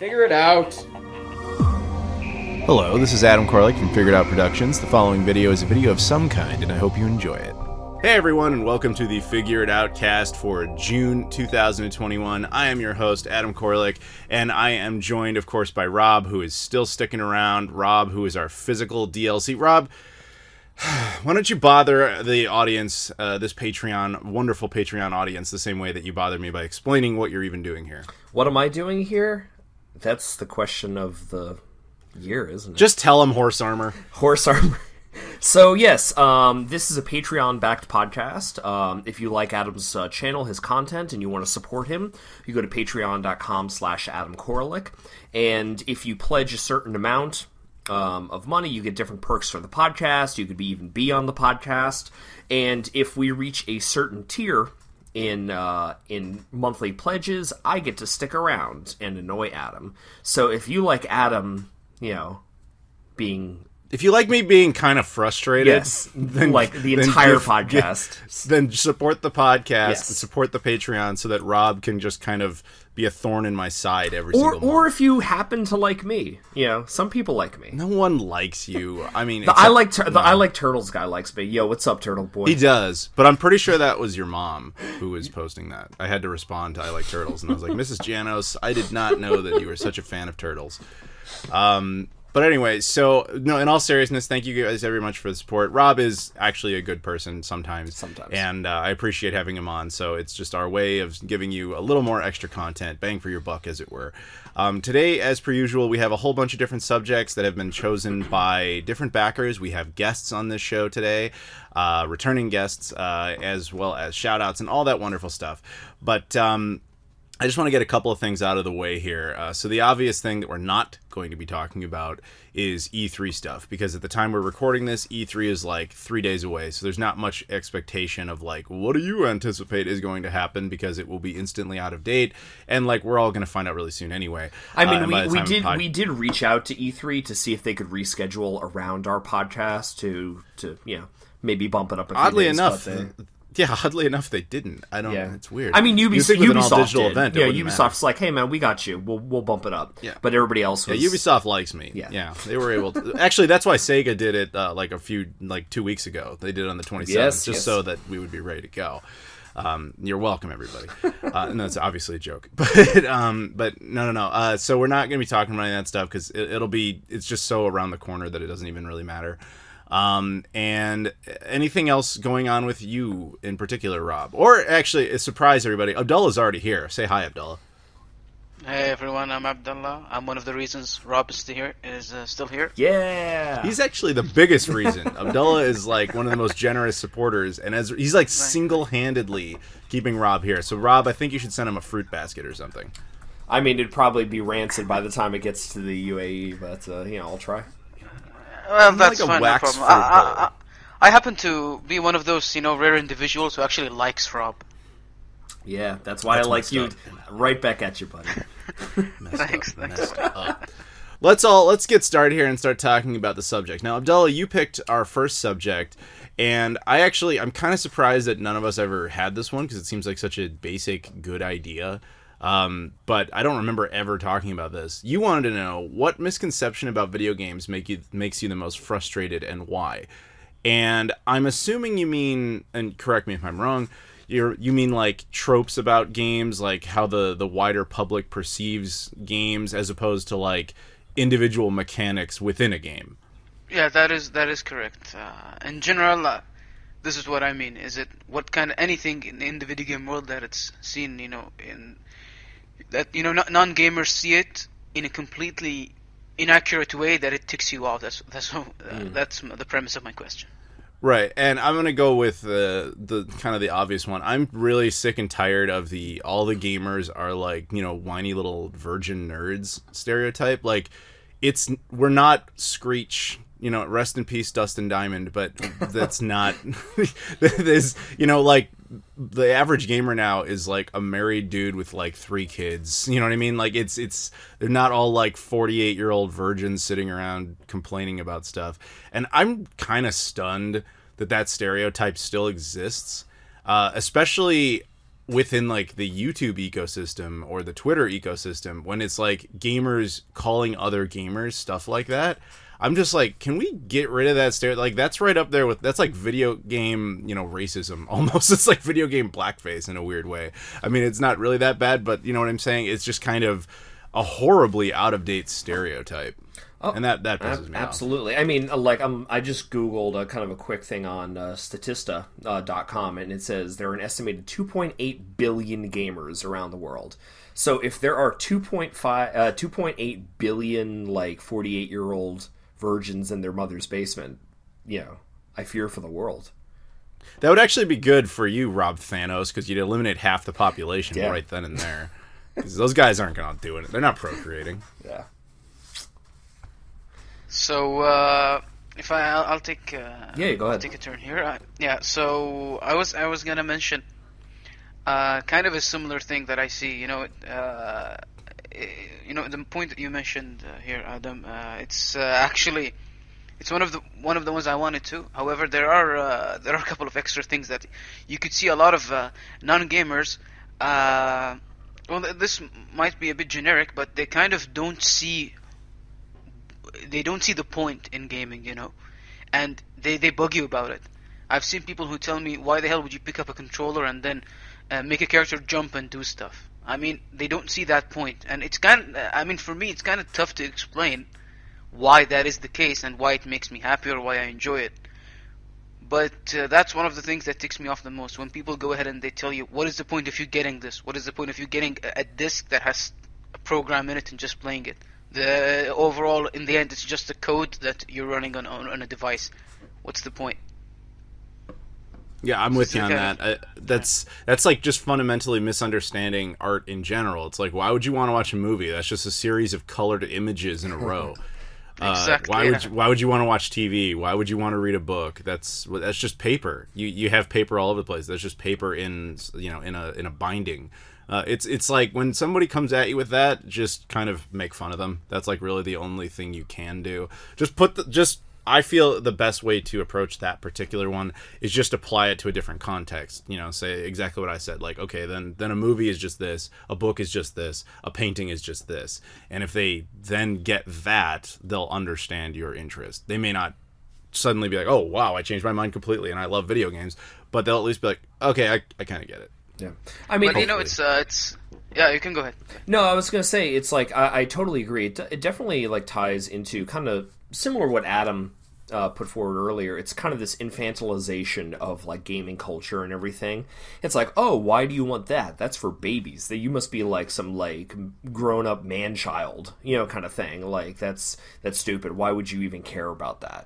Figure it out. Hello, this is Adam Koralik from Figured Out Productions. The following video is a video of some kind, and I hope you enjoy it. Hey everyone, and welcome to the Figure It Outcast for June 2021. I am your host, Adam Koralik, and I am joined, of course, by Rob, who is still sticking around. Rob, who is our physical DLC. Rob, why don't you bother the audience, this Patreon, wonderful Patreon audience, the same way that you bothered me by explaining what you're even doing here? What am I doing here? That's the question of the year, isn't it? Just tell them horse armor. Horse armor. So, yes, this is a Patreon-backed podcast. If you like Adam's channel, his content, and you want to support him, you go to patreon.com/Adam Koralik. And if you pledge a certain amount of money, you get different perks for the podcast. You could even be on the podcast. And if we reach a certain tier in monthly pledges, I get to stick around and annoy Adam. So if you like Adam, being... If you like me being kind of frustrated, yes, then, like the entire podcast, then support the podcast, yes. And support the Patreon, so that Rob can just kind of be a thorn in my side every single month. Or if you happen to like me, some people like me. No one likes you. I mean, I like Turtles guy likes me. Yo, what's up, Turtle boy? He does, but I'm pretty sure that was your mom who was posting that. I had to respond to I like Turtles, and I was like, Mrs. Janos, I did not know that you were such a fan of Turtles. But anyway, so, no, in all seriousness, thank you guys very much for the support. Rob is actually a good person sometimes. And I appreciate having him on, so it's just our way of giving you a little more extra content, bang for your buck, as it were. Today, as per usual, we have a whole bunch of different subjects that have been chosen by different backers. We have guests on this show today, returning guests, as well as shout-outs and all that wonderful stuff. But I just want to get a couple of things out of the way here. So the obvious thing that we're not going to be talking about is E3 stuff, because at the time we're recording this, E3 is like 3 days away, so there's not much expectation of like, what do you anticipate is going to happen, because it will be instantly out of date, and like we're all going to find out really soon anyway. I mean, we did reach out to E3 to see if they could reschedule around our podcast to maybe bump it up a few Oddly days, enough. Yeah, oddly enough, they didn't. I don't. Yeah. It's weird. I mean, Ubisoft did. Event, Ubisoft's like, hey man, we got you. We'll bump it up. Yeah. But everybody else was... Yeah, Ubisoft likes me. Yeah. They were able to. Actually, that's why Sega did it like 2 weeks ago. They did it on the 27th, so that we would be ready to go. You're welcome, everybody. No, it's obviously a joke, but no. So we're not going to be talking about any of that stuff, because it's just so around the corner that it doesn't even really matter. And anything else going on with you in particular, Rob? Or actually, surprise everybody, Abdullah's already here. Say hi, Abdullah. Hey everyone, I'm Abdullah. I'm one of the reasons Rob is still here. Yeah! He's actually the biggest reason. Abdullah is like one of the most generous supporters, and he's like single-handedly keeping Rob here. So Rob, I think you should send him a fruit basket or something. I mean, it'd probably be rancid by the time it gets to the UAE, but I'll try. Well, that's like fine, no problem. I happen to be one of those, rare individuals who actually likes Rob. Yeah, that's why I like you. Right back at you, buddy. Thanks. Let's get started here and start talking about the subject. Now, Abdullah, you picked our first subject, and I'm kind of surprised that none of us ever had this one, because it seems like such a basic, good idea. But I don't remember ever talking about this. You wanted to know what misconception about video games makes you the most frustrated, and why. And I'm assuming you mean, and correct me if I'm wrong, you mean like tropes about games, like how the wider public perceives games, as opposed to like individual mechanics within a game. Yeah, that is correct. In general, this is what I mean. Is it what kind of anything in the video game world that it's seen, in that non-gamers see it in a completely inaccurate way that it ticks you off. That's the premise of my question. Right, and I'm gonna go with the kind of the obvious one. I'm really sick and tired of all the gamers are like whiny little virgin nerds stereotype. Like we're not Screech. Rest in peace, Dustin Diamond, but that's not. There's like the average gamer now is like a married dude with like 3 kids. You know what I mean? Like they're not all like 48-year-old virgins sitting around complaining about stuff. And I'm kind of stunned that stereotype still exists, especially within like the YouTube ecosystem or the Twitter ecosystem, when it's like gamers calling other gamers, stuff like that. I'm just like, can we get rid of that stereotype? Like, that's right up there with, that's like video game, racism almost. It's like video game blackface in a weird way. I mean, it's not really that bad, but you know what I'm saying? It's just kind of a horribly out of date stereotype. Oh, and that pisses me off. Absolutely. I mean, I just Googled kind of a quick thing on Statista.com, and it says there are an estimated 2.8 billion gamers around the world. So if there are 2.8 billion, 48-year-old virgins in their mother's basement, I fear for the world. That would actually be good for you, Rob Thanos, because you'd eliminate half the population right then and there. Because those guys aren't going to do it. They're not procreating. Yeah. So, I'll take... go ahead. I'll take a turn here. So I was gonna mention kind of a similar thing that I see. The point that you mentioned here, Adam. It's actually one of the ones I wanted to. However, there are a couple of extra things that you could see a lot of non-gamers. This might be a bit generic, but they kind of don't see the point in gaming, and they bug you about it. I've seen people who tell me, why the hell would you pick up a controller and then make a character jump and do stuff? I mean, they don't see that point, and for me, it's kind of tough to explain why that is the case and why it makes me happy or why I enjoy it. But that's one of the things that ticks me off the most, when people go ahead and they tell you, what is the point of you getting this? What is the point of you getting a disc that has a program in it and just playing it? The overall, in the end, it's just a code that you're running on a device. What's the point? Yeah, I'm with you on that. That's like just fundamentally misunderstanding art in general. It's like, why would you want to watch a movie? That's just a series of colored images in a row. Exactly. Why would you want to watch TV? Why would you want to read a book? That's just paper. You have paper all over the place. That's just paper in a binding. It's like when somebody comes at you with that, just kind of make fun of them. That's like really the only thing you can do. I feel the best way to approach that particular one is just apply it to a different context. Say exactly what I said. Like, okay, then a movie is just this, a book is just this, a painting is just this. And if they then get that, they'll understand your interest. They may not suddenly be like, oh, wow, I changed my mind completely and I love video games. But they'll at least be like, okay, I kind of get it. Yeah. I mean, but it's yeah, you can go ahead. No, I was going to say, it's like, I totally agree. It definitely ties into kind of similar to what Adam put forward earlier. It's kind of this infantilization of gaming culture and everything. It's like, oh, why do you want that? That's for babies. That you must be some grown up man child, kind of thing. That's stupid. Why would you even care about that?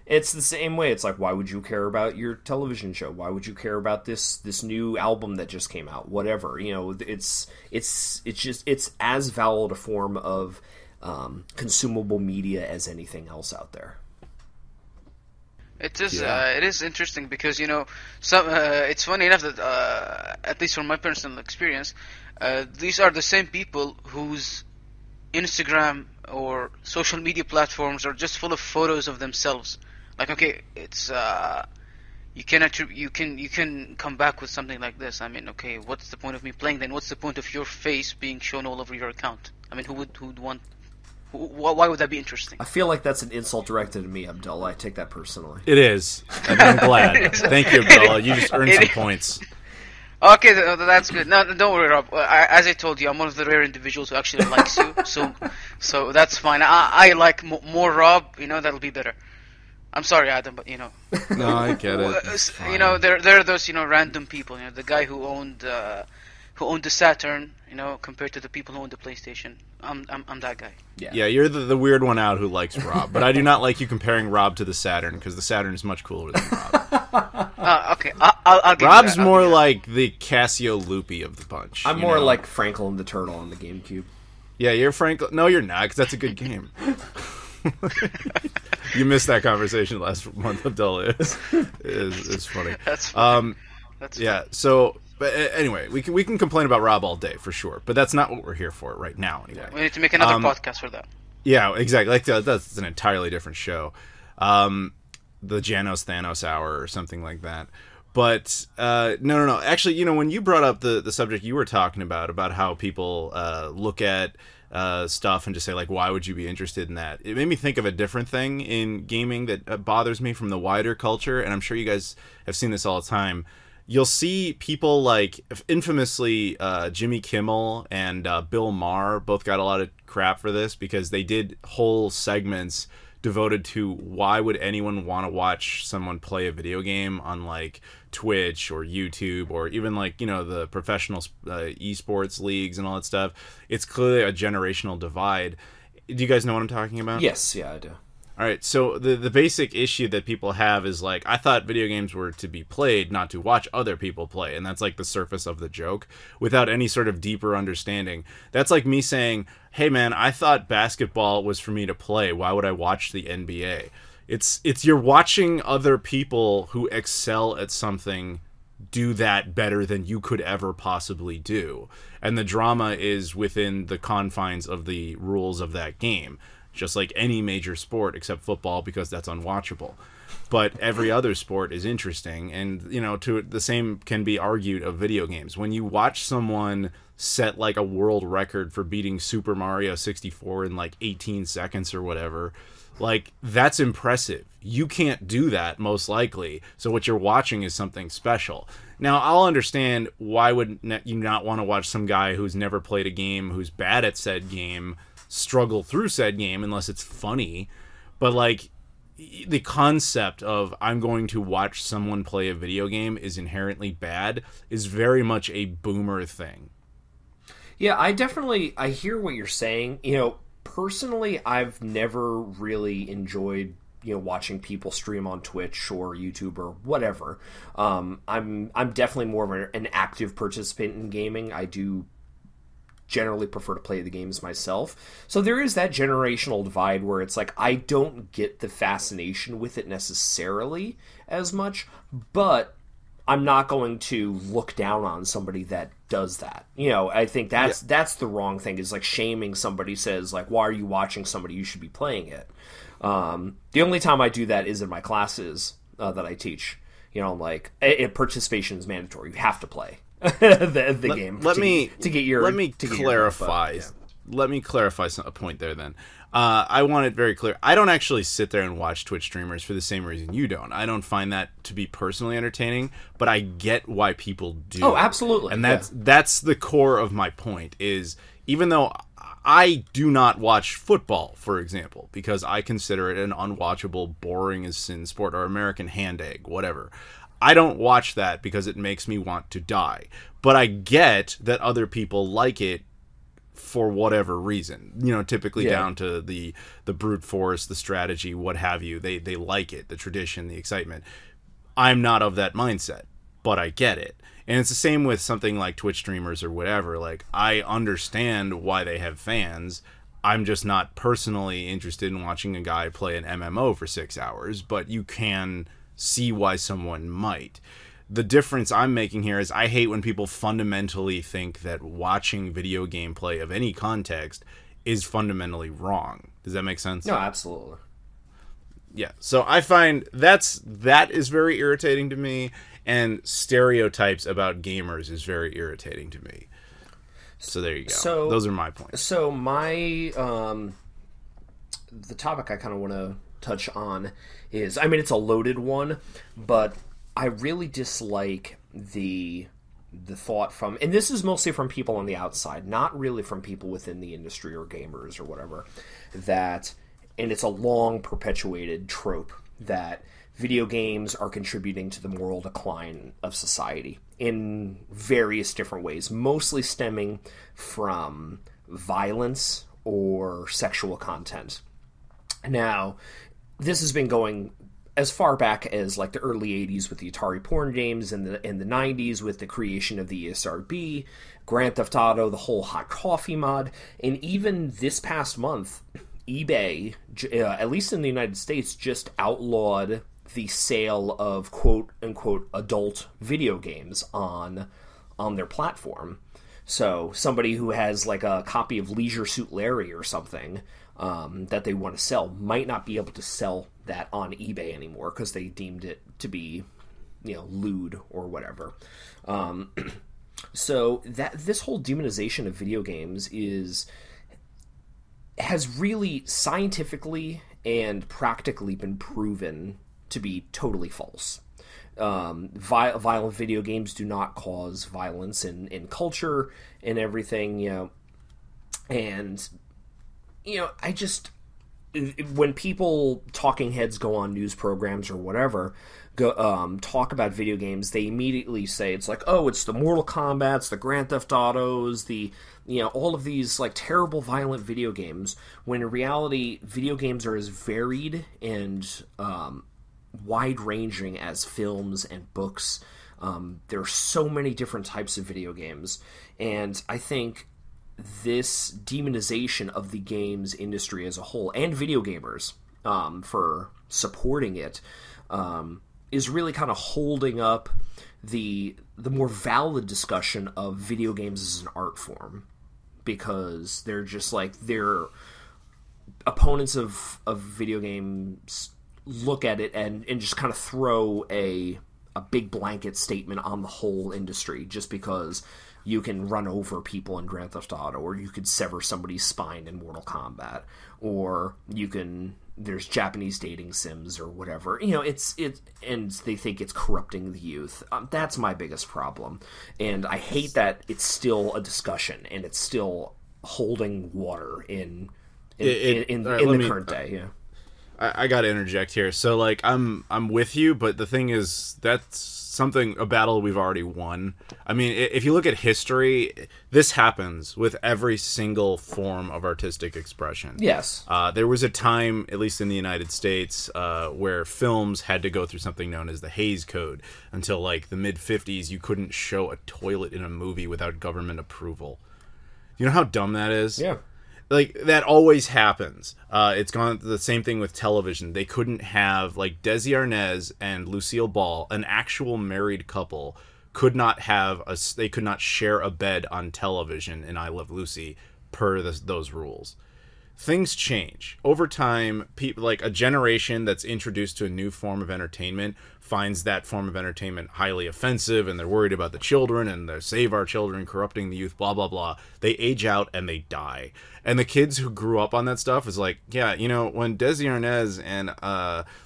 It's the same way. It's like, why would you care about your television show? Why would you care about this new album that just came out? Whatever. It's as valid a form of consumable media as anything else out there. It is. Yeah. It is interesting because it's funny enough that at least from my personal experience, these are the same people whose Instagram or social media platforms are just full of photos of themselves. Like, okay, it's you can come back with something like this. I mean, okay, what's the point of me playing then? What's the point of your face being shown all over your account? I mean, who'd want? Why would that be interesting? I feel like that's an insult directed at me, Abdullah. I take that personally. It is. I'm glad. Thank you, Abdullah. You just earned some points. Okay, that's good. No, don't worry, Rob. As I told you, I'm one of the rare individuals who actually likes you, so that's fine. I like more Rob. That'll be better. I'm sorry, Adam, but No, I get it. There are those random people. The guy who owned the Saturn. Compared to the people who own the PlayStation. I'm that guy. Yeah, you're the weird one out who likes Rob, but I do not like you comparing Rob to the Saturn because the Saturn is much cooler than Rob. Okay, I'll give Rob's you that. more like the Casio Loopy of the bunch. I'm more like Franklin the Turtle on the GameCube. Yeah, you're Franklin. No, you're not, because that's a good game. You missed that conversation last month, Abdullah. It's funny. That's funny. Yeah. So, but anyway, we can complain about Rob all day for sure, but that's not what we're here for right now. Anyway, we need to make another podcast for that. Yeah, exactly. That's an entirely different show. The Janos Thanos Hour or something like that. But no. Actually, you know, when you brought up the subject you were talking about how people look at stuff and just say, like, why would you be interested in that? It made me think of a different thing in gaming that bothers me from the wider culture, and I'm sure you guys have seen this all the time. You'll see people like, infamously, Jimmy Kimmel and Bill Maher both got a lot of crap for this because they did whole segments devoted to why would anyone want to watch someone play a video game on, like, Twitch or YouTube or even, like, you know, the professional esports leagues and all that stuff. It's clearly a generational divide. Do you guys know what I'm talking about? Yes, yeah, I do. All right, so the basic issue that people have is, like, I thought video games were to be played, not to watch other people play, and that's, like, the surface of the joke, without any sort of deeper understanding. That's like me saying, hey, man, I thought basketball was for me to play. Why would I watch the NBA? It's you're watching other people who excel at something do that better than you could ever possibly do, and the drama is within the confines of the rules of that game. Just like any major sport except football, because that's unwatchable. But every other sport is interesting, and, you know, the same can be argued of video games. When you watch someone set, like, a world record for beating Super Mario 64 in, like, 18 seconds or whatever, like, that's impressive. You can't do that, most likely, so what you're watching is something special. Now, I'll understand why would you not want to watch some guy who's never played a game, who's bad at said game, struggle through said game unless it's funny, but, like, the concept of I'm going to watch someone play a video game is inherently bad is very much a boomer thing. Yeah, I hear what you're saying. You know, personally, I've never really enjoyed, you know, watching people stream on Twitch or YouTube or whatever. I'm definitely more of an active participant in gaming. I do generally prefer to play the games myself. So there is that generational divide where it's like, I don't get the fascination with it necessarily as much, but I'm not going to look down on somebody that does that. You know, I think that's the wrong thing, is like shaming somebody, says, like, why are you watching somebody? You should be playing it. The only time I do that is in my classes that I teach. You know, like, participation is mandatory. You have to play the game. Let me clarify. Let me clarify a point there. Then, I want it very clear. I don't actually sit there and watch Twitch streamers for the same reason you don't. I don't find that to be personally entertaining, but I get why people do. Oh, absolutely. And that's the core of my point. Is even though I do not watch football, for example, because I consider it an unwatchable, boring as sin sport, or American hand egg, whatever. I don't watch that because it makes me want to die. But I get that other people like it for whatever reason. You know, typically down to the brute force, the strategy, what have you. They like it, the tradition, the excitement. I'm not of that mindset, but I get it. And it's the same with something like Twitch streamers or whatever. Like, I understand why they have fans. I'm just not personally interested in watching a guy play an MMO for 6 hours, but you can see why someone might. The difference I'm making here is I hate when people fundamentally think that watching video gameplay of any context is fundamentally wrong. Does that make sense? No, absolutely. Yeah, so I find that is very irritating to me, and stereotypes about gamers is very irritating to me. So there you go. So, those are my points. So my the topic I kind of want to touch on is, I mean, it's a loaded one, but I really dislike the thought from, and this is mostly from people on the outside, not really from people within the industry or gamers or whatever, that, and it's a long perpetuated trope, that video games are contributing to the moral decline of society in various different ways, mostly stemming from violence or sexual content. Now, this has been going as far back as like the early 80s with the Atari porn games, and in the 90s with the creation of the ESRB, Grand Theft Auto, the whole hot coffee mod, and even this past month, eBay, at least in the United States, just outlawed the sale of quote-unquote adult video games on their platform. So somebody who has like a copy of Leisure Suit Larry or something that they want to sell might not be able to sell that on eBay anymore because they deemed it to be lewd or whatever. So that this whole demonization of video games has really scientifically and practically been proven to be totally false. Violent video games do not cause violence in culture and everything, and I just, when people, talking heads, go on news programs or whatever, talk about video games, they immediately say it's like, oh, it's the Mortal Kombats, the Grand Theft Autos, the all of these like terrible violent video games, when in reality video games are as varied and wide-ranging as films and books. There are so many different types of video games, and I think this demonization of the games industry as a whole, and video gamers for supporting it, is really kind of holding up the more valid discussion of video games as an art form, because they're just like, they're opponents of video games look at it and just kind of throw a big blanket statement on the whole industry, just because you can run over people in Grand Theft Auto, or you could sever somebody's spine in Mortal Kombat, or there's Japanese dating sims or whatever. And they think it's corrupting the youth. That's my biggest problem. And I hate that it's still a discussion and it's still holding water in the current day. Yeah. I got to interject here. So, like, I'm with you, but the thing is, that's a battle we've already won. I mean, if you look at history, this happens with every single form of artistic expression. Yes. There was a time, at least in the United States, where films had to go through something known as the Hays Code. Until, like, the mid-'50s, you couldn't show a toilet in a movie without government approval. You know how dumb that is? Yeah. Like, that always happens. It's gone the same thing with television. They couldn't have, like, Desi Arnaz and Lucille Ball, an actual married couple, could not share a bed on television in I Love Lucy per those rules. Things change. Over time, people, like a generation that's introduced to a new form of entertainment, finds that form of entertainment highly offensive, and they're worried about the children, and they save our children, corrupting the youth, blah, blah, blah. They age out and they die. And the kids who grew up on that stuff is like, yeah, when Desi Arnaz and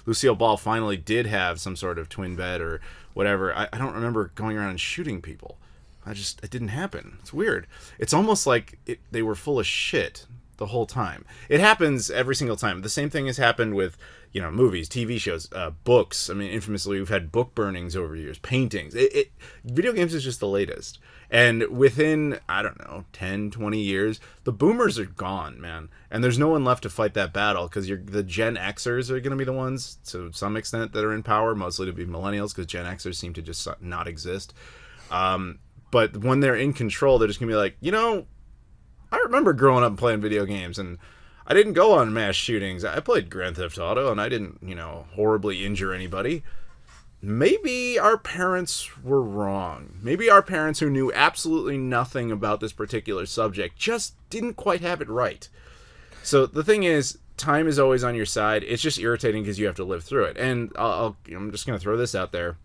Lucille Ball finally did have some sort of twin bed or whatever, I don't remember going around and shooting people. It didn't happen. It's weird. It's almost like they were full of shit the whole time. It happens every single time. The same thing has happened with, movies, TV shows, books. I mean, infamously, we've had book burnings over years, paintings. Video games is just the latest. And within, 10, 20 years, the boomers are gone, man. And there's no one left to fight that battle, because the Gen Xers are going to be the ones, to some extent, that are in power, mostly to be millennials, because Gen Xers seem to just not exist. But when they're in control, they're just going to be like, I remember growing up and playing video games, and I didn't go on mass shootings. I played Grand Theft Auto, and I didn't, horribly injure anybody. Maybe our parents were wrong. Maybe our parents, who knew absolutely nothing about this particular subject, just didn't quite have it right. So the thing is, time is always on your side. It's just irritating because you have to live through it. And I'm just going to throw this out there.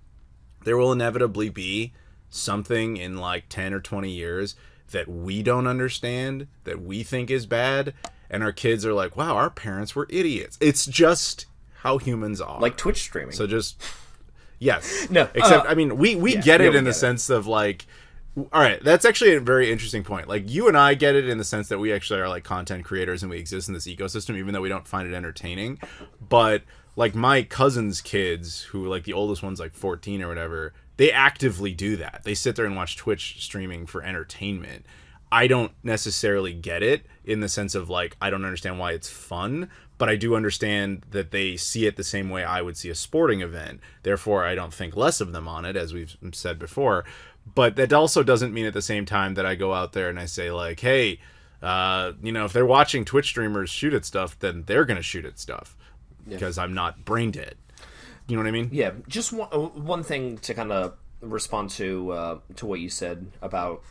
There will inevitably be something in like 10 or 20 years that we don't understand, that we think is bad, and our kids are like, wow, our parents were idiots. It's just how humans are. Like Twitch streaming. So just, yes. No. Except, we get it in the sense of like, all right, that's actually a very interesting point. Like, you and I get it in the sense that we actually are like content creators and we exist in this ecosystem, even though we don't find it entertaining. But like my cousin's kids, who like the oldest one's like 14 or whatever, they actively do that. They sit there and watch Twitch streaming for entertainment. I don't necessarily get it in the sense of like, I don't understand why it's fun, but I do understand that they see it the same way I would see a sporting event. Therefore, I don't think less of them on it, as we've said before. But that also doesn't mean at the same time that I go out there and I say like, hey, if they're watching Twitch streamers shoot at stuff, then they're going to shoot at stuff, because I'm not brain dead. You know what I mean? Yeah. Just one thing to kind of respond to what you said about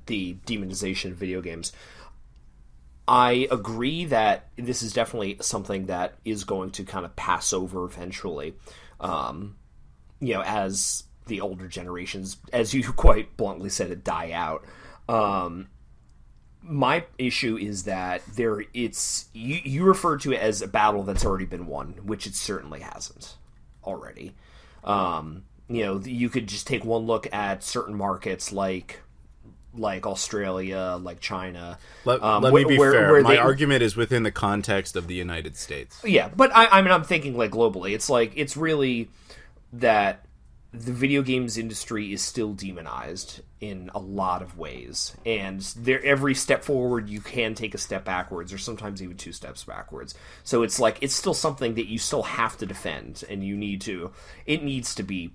the demonization of video games. I agree that this is definitely something that is going to kind of pass over eventually. as the older generations, as you quite bluntly said, it die out. My issue is that you refer to it as a battle that's already been won, which it certainly hasn't already. You could just take one look at certain markets like Australia, like China. Let me be fair. My argument is within the context of the United States. Yeah, but I'm thinking like globally. It's really that the video games industry is still demonized in a lot of ways, and every step forward you can take a step backwards, or sometimes even 2 steps backwards. So it's still something that you still have to defend, and it needs to be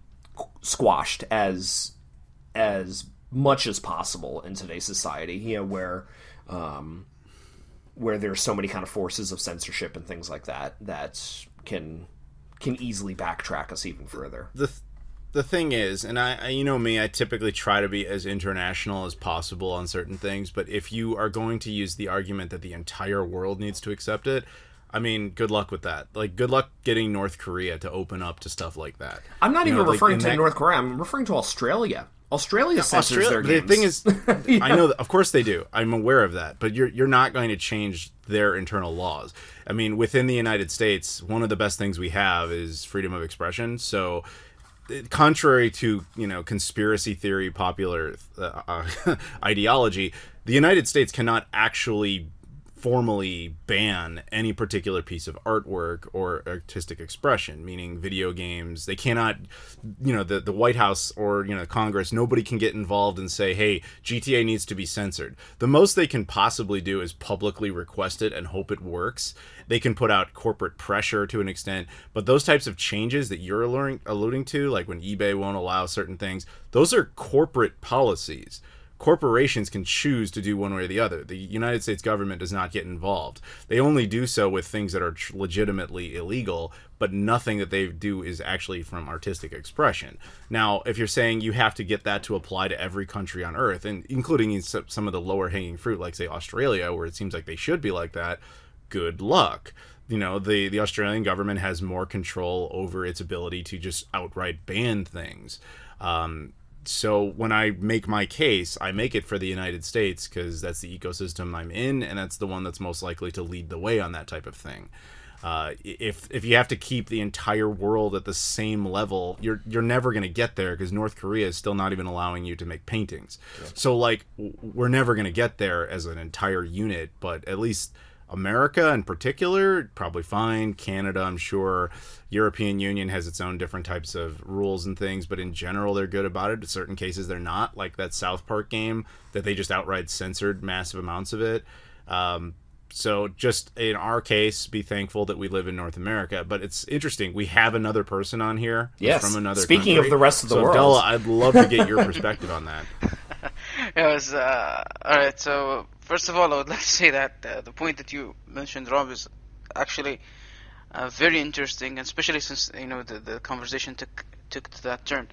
squashed as much as possible in today's society, where there's so many kind of forces of censorship and things like that can easily backtrack us even further. The thing is, and I typically try to be as international as possible on certain things, but if you are going to use the argument that the entire world needs to accept it, I mean, good luck with that. Like, good luck getting North Korea to open up to stuff like that. I'm not even referring to North Korea. I'm referring to Australia. Australia censors their games. The thing is, yeah. I know that, of course they do. I'm aware of that. But you're not going to change their internal laws. I mean, within the United States, one of the best things we have is freedom of expression. So, contrary to conspiracy theory, popular ideology, the United States cannot actually formally ban any particular piece of artwork or artistic expression, meaning video games. They cannot, the White House or, Congress, nobody can get involved and say, hey, GTA needs to be censored. The most they can possibly do is publicly request it and hope it works. They can put out corporate pressure to an extent, but those types of changes that you're alluding to, like when eBay won't allow certain things, those are corporate policies. Corporations can choose to do one way or the other. The United States government does not get involved. They only do so with things that are legitimately illegal, but nothing that they do is actually from artistic expression. Now, if you're saying you have to get that to apply to every country on Earth, and including in some of the lower hanging fruit, like say Australia, where it seems like they should be like that, good luck. The Australian government has more control over its ability to just outright ban things. So when I make my case, I make it for the United States because that's the ecosystem I'm in, and that's the one that's most likely to lead the way on that type of thing. If you have to keep the entire world at the same level, you're never going to get there because North Korea is still not even allowing you to make paintings. Yeah. So we're never going to get there as an entire unit, but at least America in particular, probably fine. Canada, I'm sure. European Union has its own different types of rules and things, but in general, they're good about it. In certain cases, they're not, like that South Park game that they just outright censored massive amounts of it. So just in our case, be thankful that we live in North America. But it's interesting. We have another person on here from another Speaking country. Of the rest of the world. Abdullah, I'd love to get your perspective on that. All right, so first of all, I would like to say that the point that you mentioned, Rob, is actually very interesting, and especially since the conversation took to that turn.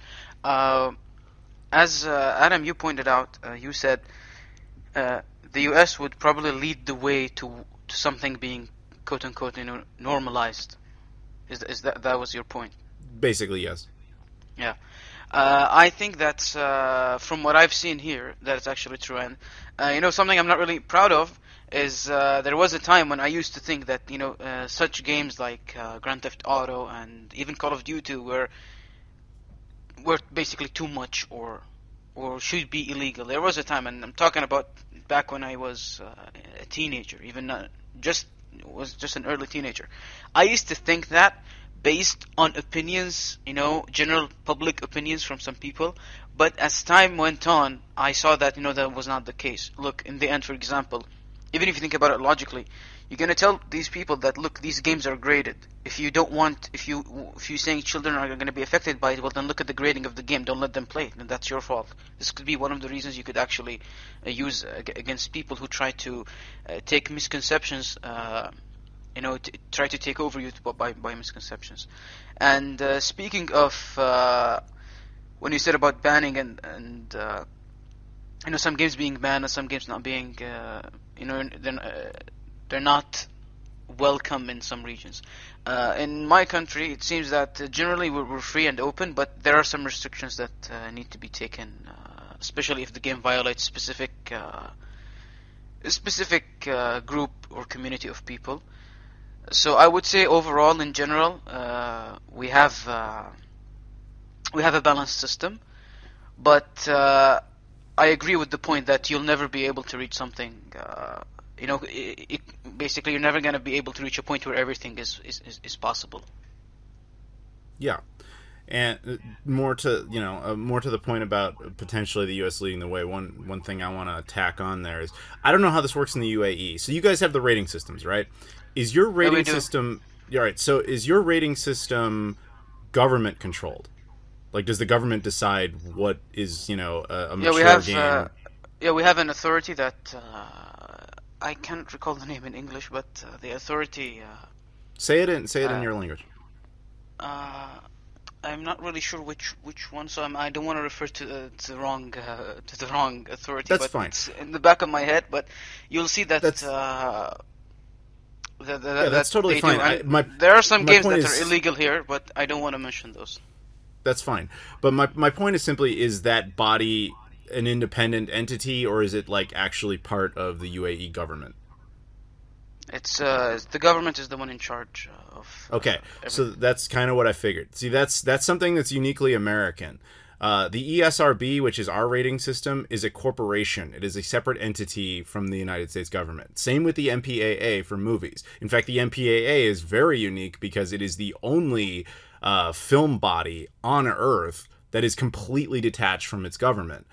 As Adam, you pointed out, you said the U.S. would probably lead the way to something being quote unquote normalized. Is that was your point? Basically, yes. Yeah. I think that's from what I've seen here, that it's actually true. And something I'm not really proud of is there was a time when I used to think that such games like Grand Theft Auto and even Call of Duty were basically too much or should be illegal. There was a time, and I'm talking about back when I was a teenager, even just an early teenager. I used to think that based on opinions, general public opinions from some people. But as time went on, I saw that, that was not the case. Look, in the end, for example, even if you think about it logically, you're going to tell these people that, look, these games are graded. If you're saying children are going to be affected by it, well, then look at the grading of the game. Don't let them play it. And that's your fault. This could be one of the reasons you could actually use against people who try to take misconceptions try to take over you by misconceptions. And speaking of when you said about banning and some games being banned and some games not being, they're not welcome in some regions. In my country, it seems that generally we're free and open, but there are some restrictions that need to be taken, especially if the game violates a specific group or community of people. So I would say overall, in general, we have a balanced system, but I agree with the point that you'll never be able to reach something. Basically, you're never going to be able to reach a point where everything is possible. Yeah, and more to the point about potentially the U.S. leading the way. One thing I want to tack on there is I don't know how this works in the UAE. So you guys have the rating systems, right? Is your rating system all right? So is your rating system government controlled? Like, does the government decide what is a mature game? We have an authority that I can't recall the name in English, but the authority. Say it in your language. I'm not really sure which one, so I don't want to refer to the wrong authority. That's but fine. It's in the back of my head, but you'll see that. That's totally fine. There are some games that are illegal here, but I don't want to mention those. That's fine. But my point is simply, is that body an independent entity, or is it like actually part of the UAE government? It's the government is the one in charge of. Okay, so that's kind of what I figured. See, that's something that's uniquely American. The ESRB, which is our rating system, is a corporation. It is a separate entity from the United States government. Same with the MPAA for movies. In fact, the MPAA is very unique because it is the only film body on Earth that is completely detached from its government.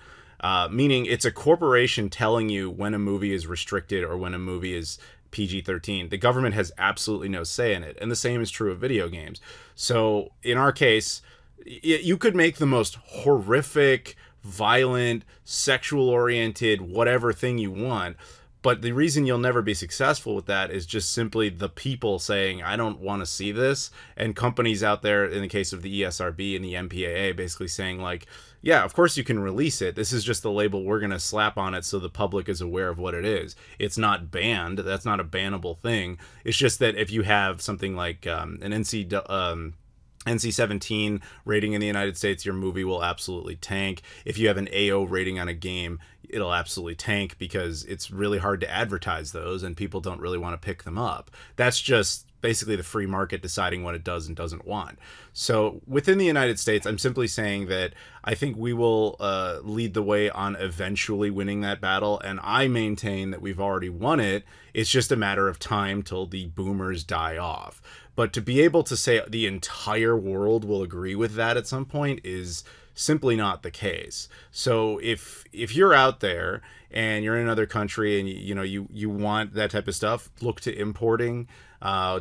Meaning it's a corporation telling you when a movie is restricted or when a movie is PG-13. The government has absolutely no say in it. And the same is true of video games. So in our case, you could make the most horrific, violent, sexual-oriented, whatever thing you want. But the reason you'll never be successful with that is just simply the people saying, I don't want to see this. And companies out there, in the case of the ESRB and the MPAA, basically saying like, yeah, of course you can release it. This is just the label we're going to slap on it so the public is aware of what it is. It's not banned. That's not a bannable thing. It's just that if you have something like an NC-17 rating in the United States, your movie will absolutely tank. If you have an AO rating on a game, it'll absolutely tank because it's really hard to advertise those and people don't really want to pick them up. That's just basically the free market deciding what it does and doesn't want. So within the United States, I'm simply saying that I think we will lead the way on eventually winning that battle, and I maintain that we've already won it. It's just a matter of time till the boomers die off. But to be able to say the entire world will agree with that at some point is simply not the case. So if you're out there and you're in another country and you want that type of stuff, look to importing,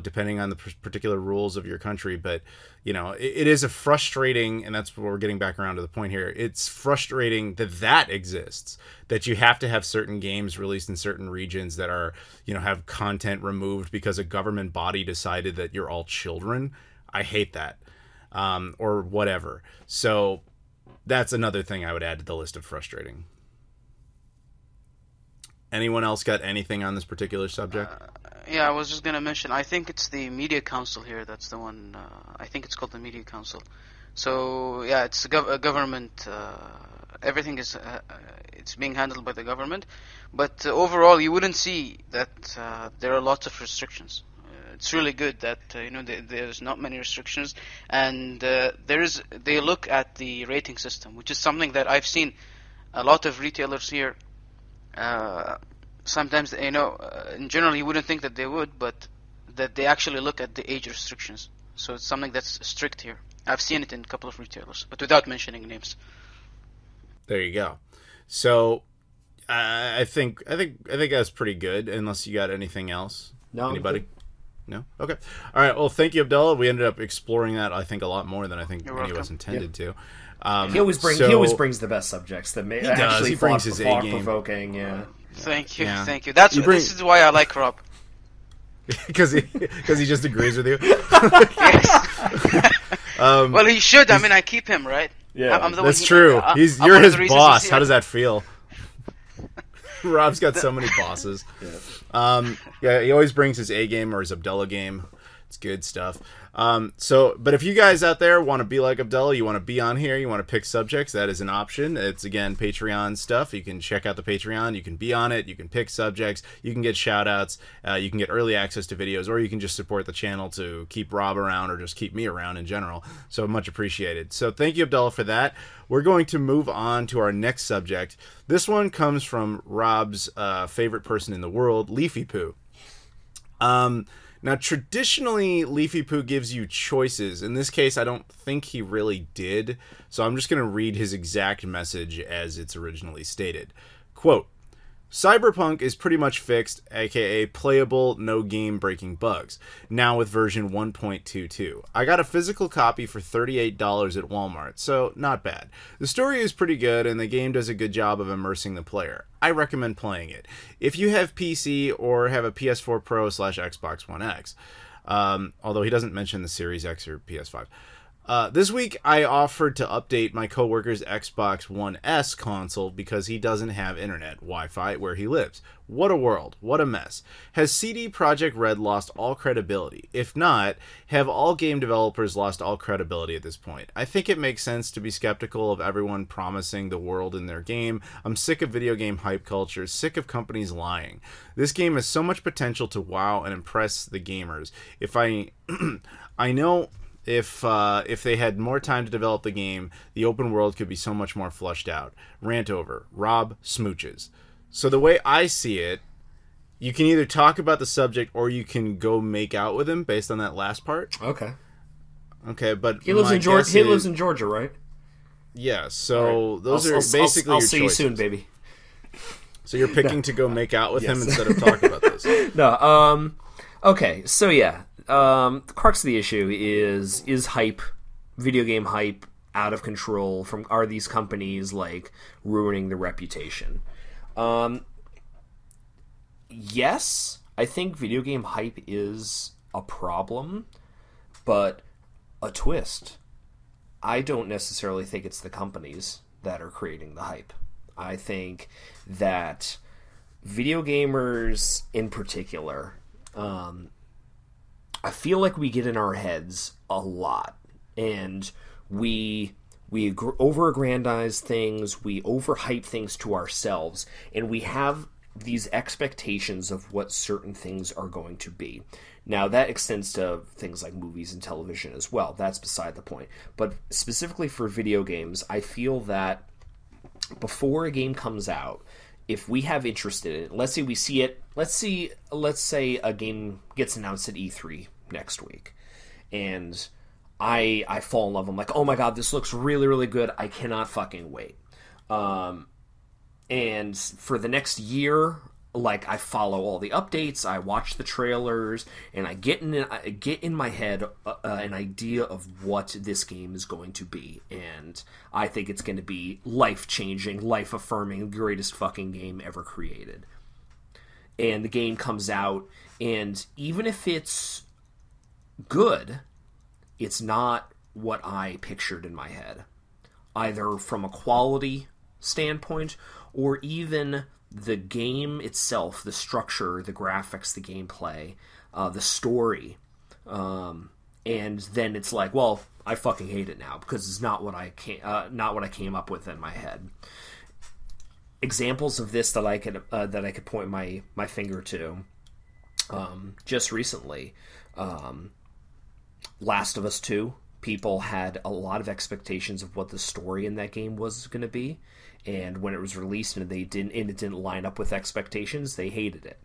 depending on the particular rules of your country. But it is a frustrating, and that's what we're getting back around to the point here. It's frustrating that exists, that you have to have certain games released in certain regions that are have content removed because a government body decided that you're all children. I hate that, or whatever. So that's another thing I would add to the list of frustrating. Anyone else got anything on this particular subject? Yeah, I was just going to mention, I think it's the Media Council here. That's the one. I think it's called the Media Council. So, yeah, it's a government. Everything is it's being handled by the government. But overall, you wouldn't see that there are lots of restrictions. It's really good that there's not many restrictions, and they look at the rating system, which is something that I've seen a lot of retailers here. Sometimes in general you wouldn't think that they would, but that they actually look at the age restrictions. So it's something that's strict here. I've seen it in a couple of retailers, but without mentioning names. There you go. So I think that's pretty good. Unless you got anything else. No. Anybody? No? Okay. All right. Well, thank you, Abdullah. We ended up exploring that, I think, a lot more than I think any of us intended to. He always brings the best subjects that may actually he brings his A game. Provoking. Yeah. Thank you. This is why I like Rob. Because he just agrees with you. Yes. Well, he should. I mean, I keep him, right? Yeah, that's true. You're his boss. How does that feel? Rob's got so many bosses. Yeah, he always brings his A game or his Abdullah game. It's good stuff. But if you guys out there want to be like Abdullah, you want to be on here, you want to pick subjects, that is an option. It's, again, Patreon stuff. You can check out the Patreon. You can be on it. You can pick subjects. You can get shout-outs. You can get early access to videos, or you can just support the channel to keep Rob around or just keep me around in general. So much appreciated. So thank you, Abdullah, for that. We're going to move on to our next subject. This one comes from Rob's favorite person in the world, Leafy Poo. Now, traditionally, Leafy Poo gives you choices. In this case, I don't think he really did, so I'm just going to read his exact message as it's originally stated. Quote, Cyberpunk is pretty much fixed, aka playable, no game-breaking bugs, now with version 1.22. I got a physical copy for $38 at Walmart, so not bad. The story is pretty good, and the game does a good job of immersing the player. I recommend playing it. If you have PC or have a PS4 Pro / Xbox One X, although he doesn't mention the Series X or PS5. This week, I offered to update my coworker's Xbox One S console because he doesn't have internet, Wi-Fi, where he lives. What a world. What a mess. Has CD Projekt Red lost all credibility? If not, have all game developers lost all credibility at this point? I think it makes sense to be skeptical of everyone promising the world in their game. I'm sick of video game hype culture, sick of companies lying. This game has so much potential to wow and impress the gamers. I know... If they had more time to develop the game, the open world could be so much more fleshed out. Rant over. Rob smooches. So the way I see it, you can either talk about the subject or you can go make out with him based on that last part. Okay. Okay, but he lives in Georgia. He lives in Georgia, right? Yeah. So right. Those are basically I'll your see choices. You soon, baby. So you're picking to go make out with him instead of talking about this. No. Okay. So yeah. The crux of the issue is hype, video game hype, out of control. Are these companies like ruining the reputation? Yes, I think video game hype is a problem, but a twist. I don't necessarily think it's the companies that are creating the hype. I think that video gamers in particular, I feel like we get in our heads a lot, and we over-aggrandize things, we overhype things to ourselves, and we have these expectations of what certain things are going to be. Now, that extends to things like movies and television as well. That's beside the point. But specifically for video games, I feel that before a game comes out, if we have interest in it, let's say we see it, let's say a game gets announced at E3 next week, and I fall in love. I'm like, oh my god, this looks really, really good. I cannot fucking wait. And for the next year, like, I follow all the updates, I watch the trailers, and I get in my head an idea of what this game is going to be, and I think it's going to be life-changing, life-affirming, greatest fucking game ever created. And the game comes out, and even if it's good, it's not what I pictured in my head, either from a quality standpoint or even the game itself, the structure, the graphics, the gameplay, the story, and then it's like, well, I fucking hate it now because it's not what I came up with in my head. Examples of this that I could point my finger to, just recently. Last of Us 2, people had a lot of expectations of what the story in that game was going to be, and when it was released and it didn't line up with expectations, they hated it.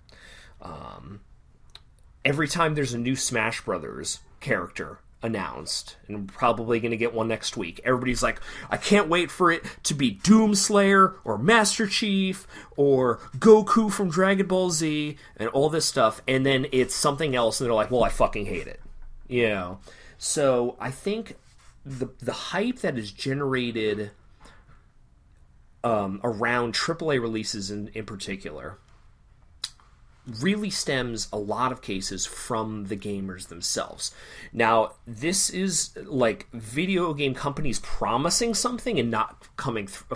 Every time there's a new Smash Brothers character announced, and we're probably going to get one next week, everybody's like, I can't wait for it to be Doomslayer or Master Chief or Goku from Dragon Ball Z and all this stuff, and then it's something else, and they're like, well, I fucking hate it. You know, so I think the hype that is generated around AAA releases in particular really stems a lot of cases from the gamers themselves. Now, this is like video game companies promising something and not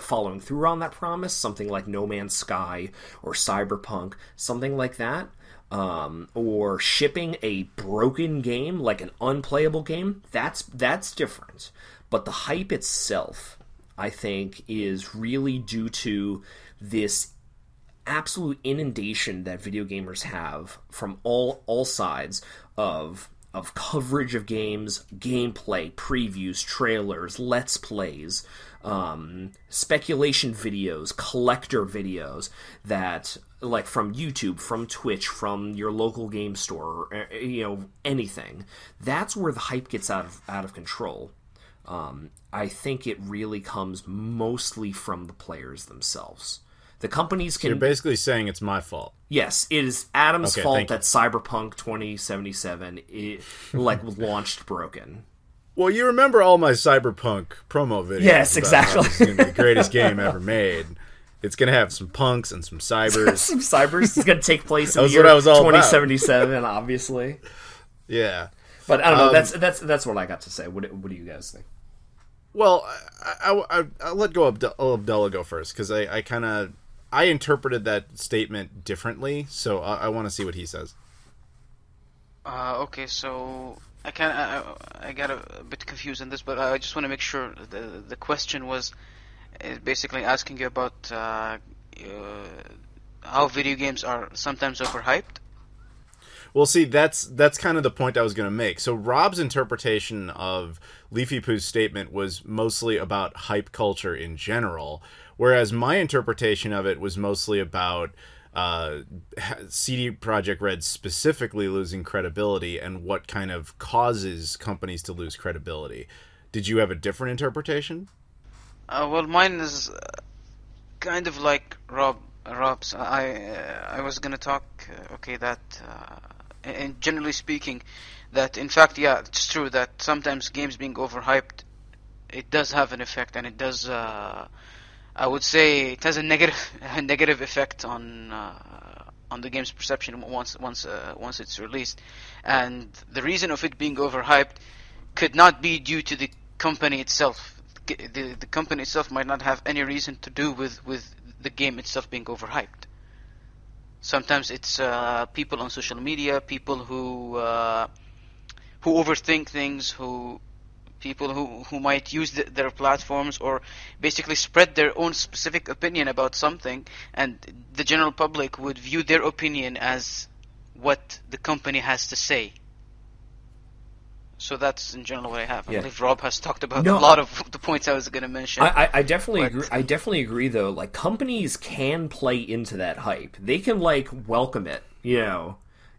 following through on that promise, something like No Man's Sky or Cyberpunk, something like that. Or shipping a broken game, like an unplayable game, that's different. But the hype itself, I think, is really due to this absolute inundation that video gamers have from all sides of coverage of games, gameplay, previews, trailers, let's plays, speculation videos, collector videos that, like, from YouTube, from Twitch, from your local game store, anything. That's where the hype gets out of control. I think it really comes mostly from the players themselves. The companies can... So you're basically saying it's my fault. Yes, it is Adam's fault that Cyberpunk 2077 launched broken. Well, you remember all my Cyberpunk promo videos. Yes, exactly. It's going to be the greatest game ever made. It's going to have some punks and some cybers. Some cybers. It's going to take place in the year 2077, obviously. Yeah. But I don't know. That's what I got to say. What do you guys think? Well, I'll let go of Abdullah go first, because I interpreted that statement differently, so I want to see what he says. Okay, so I got a bit confused in this, but I just want to make sure the question was basically asking you about how video games are sometimes overhyped. Well, see, that's kind of the point I was going to make. So Rob's interpretation of Leafy Pooh's statement was mostly about hype culture in general, whereas my interpretation of it was mostly about CD Projekt Red specifically losing credibility and what kind of causes companies to lose credibility. Did you have a different interpretation? Well, mine is kind of like Rob's. I was going to talk, that... and generally speaking, that in fact, yeah, it's true that sometimes games being overhyped, it does have an effect, and it does. I would say it has a negative effect on the game's perception once it's released, and the reason of it being overhyped could not be due to the company itself. The company itself might not have any reason to do with the game itself being overhyped. Sometimes it's people on social media, people who overthink things, people who might use their platforms or basically spread their own specific opinion about something, and the general public would view their opinion as what the company has to say. So that's in general what I have. I believe Rob has talked about a lot of the points I was going to mention. I definitely agree. I definitely agree, though. Like, companies can play into that hype. They can welcome it,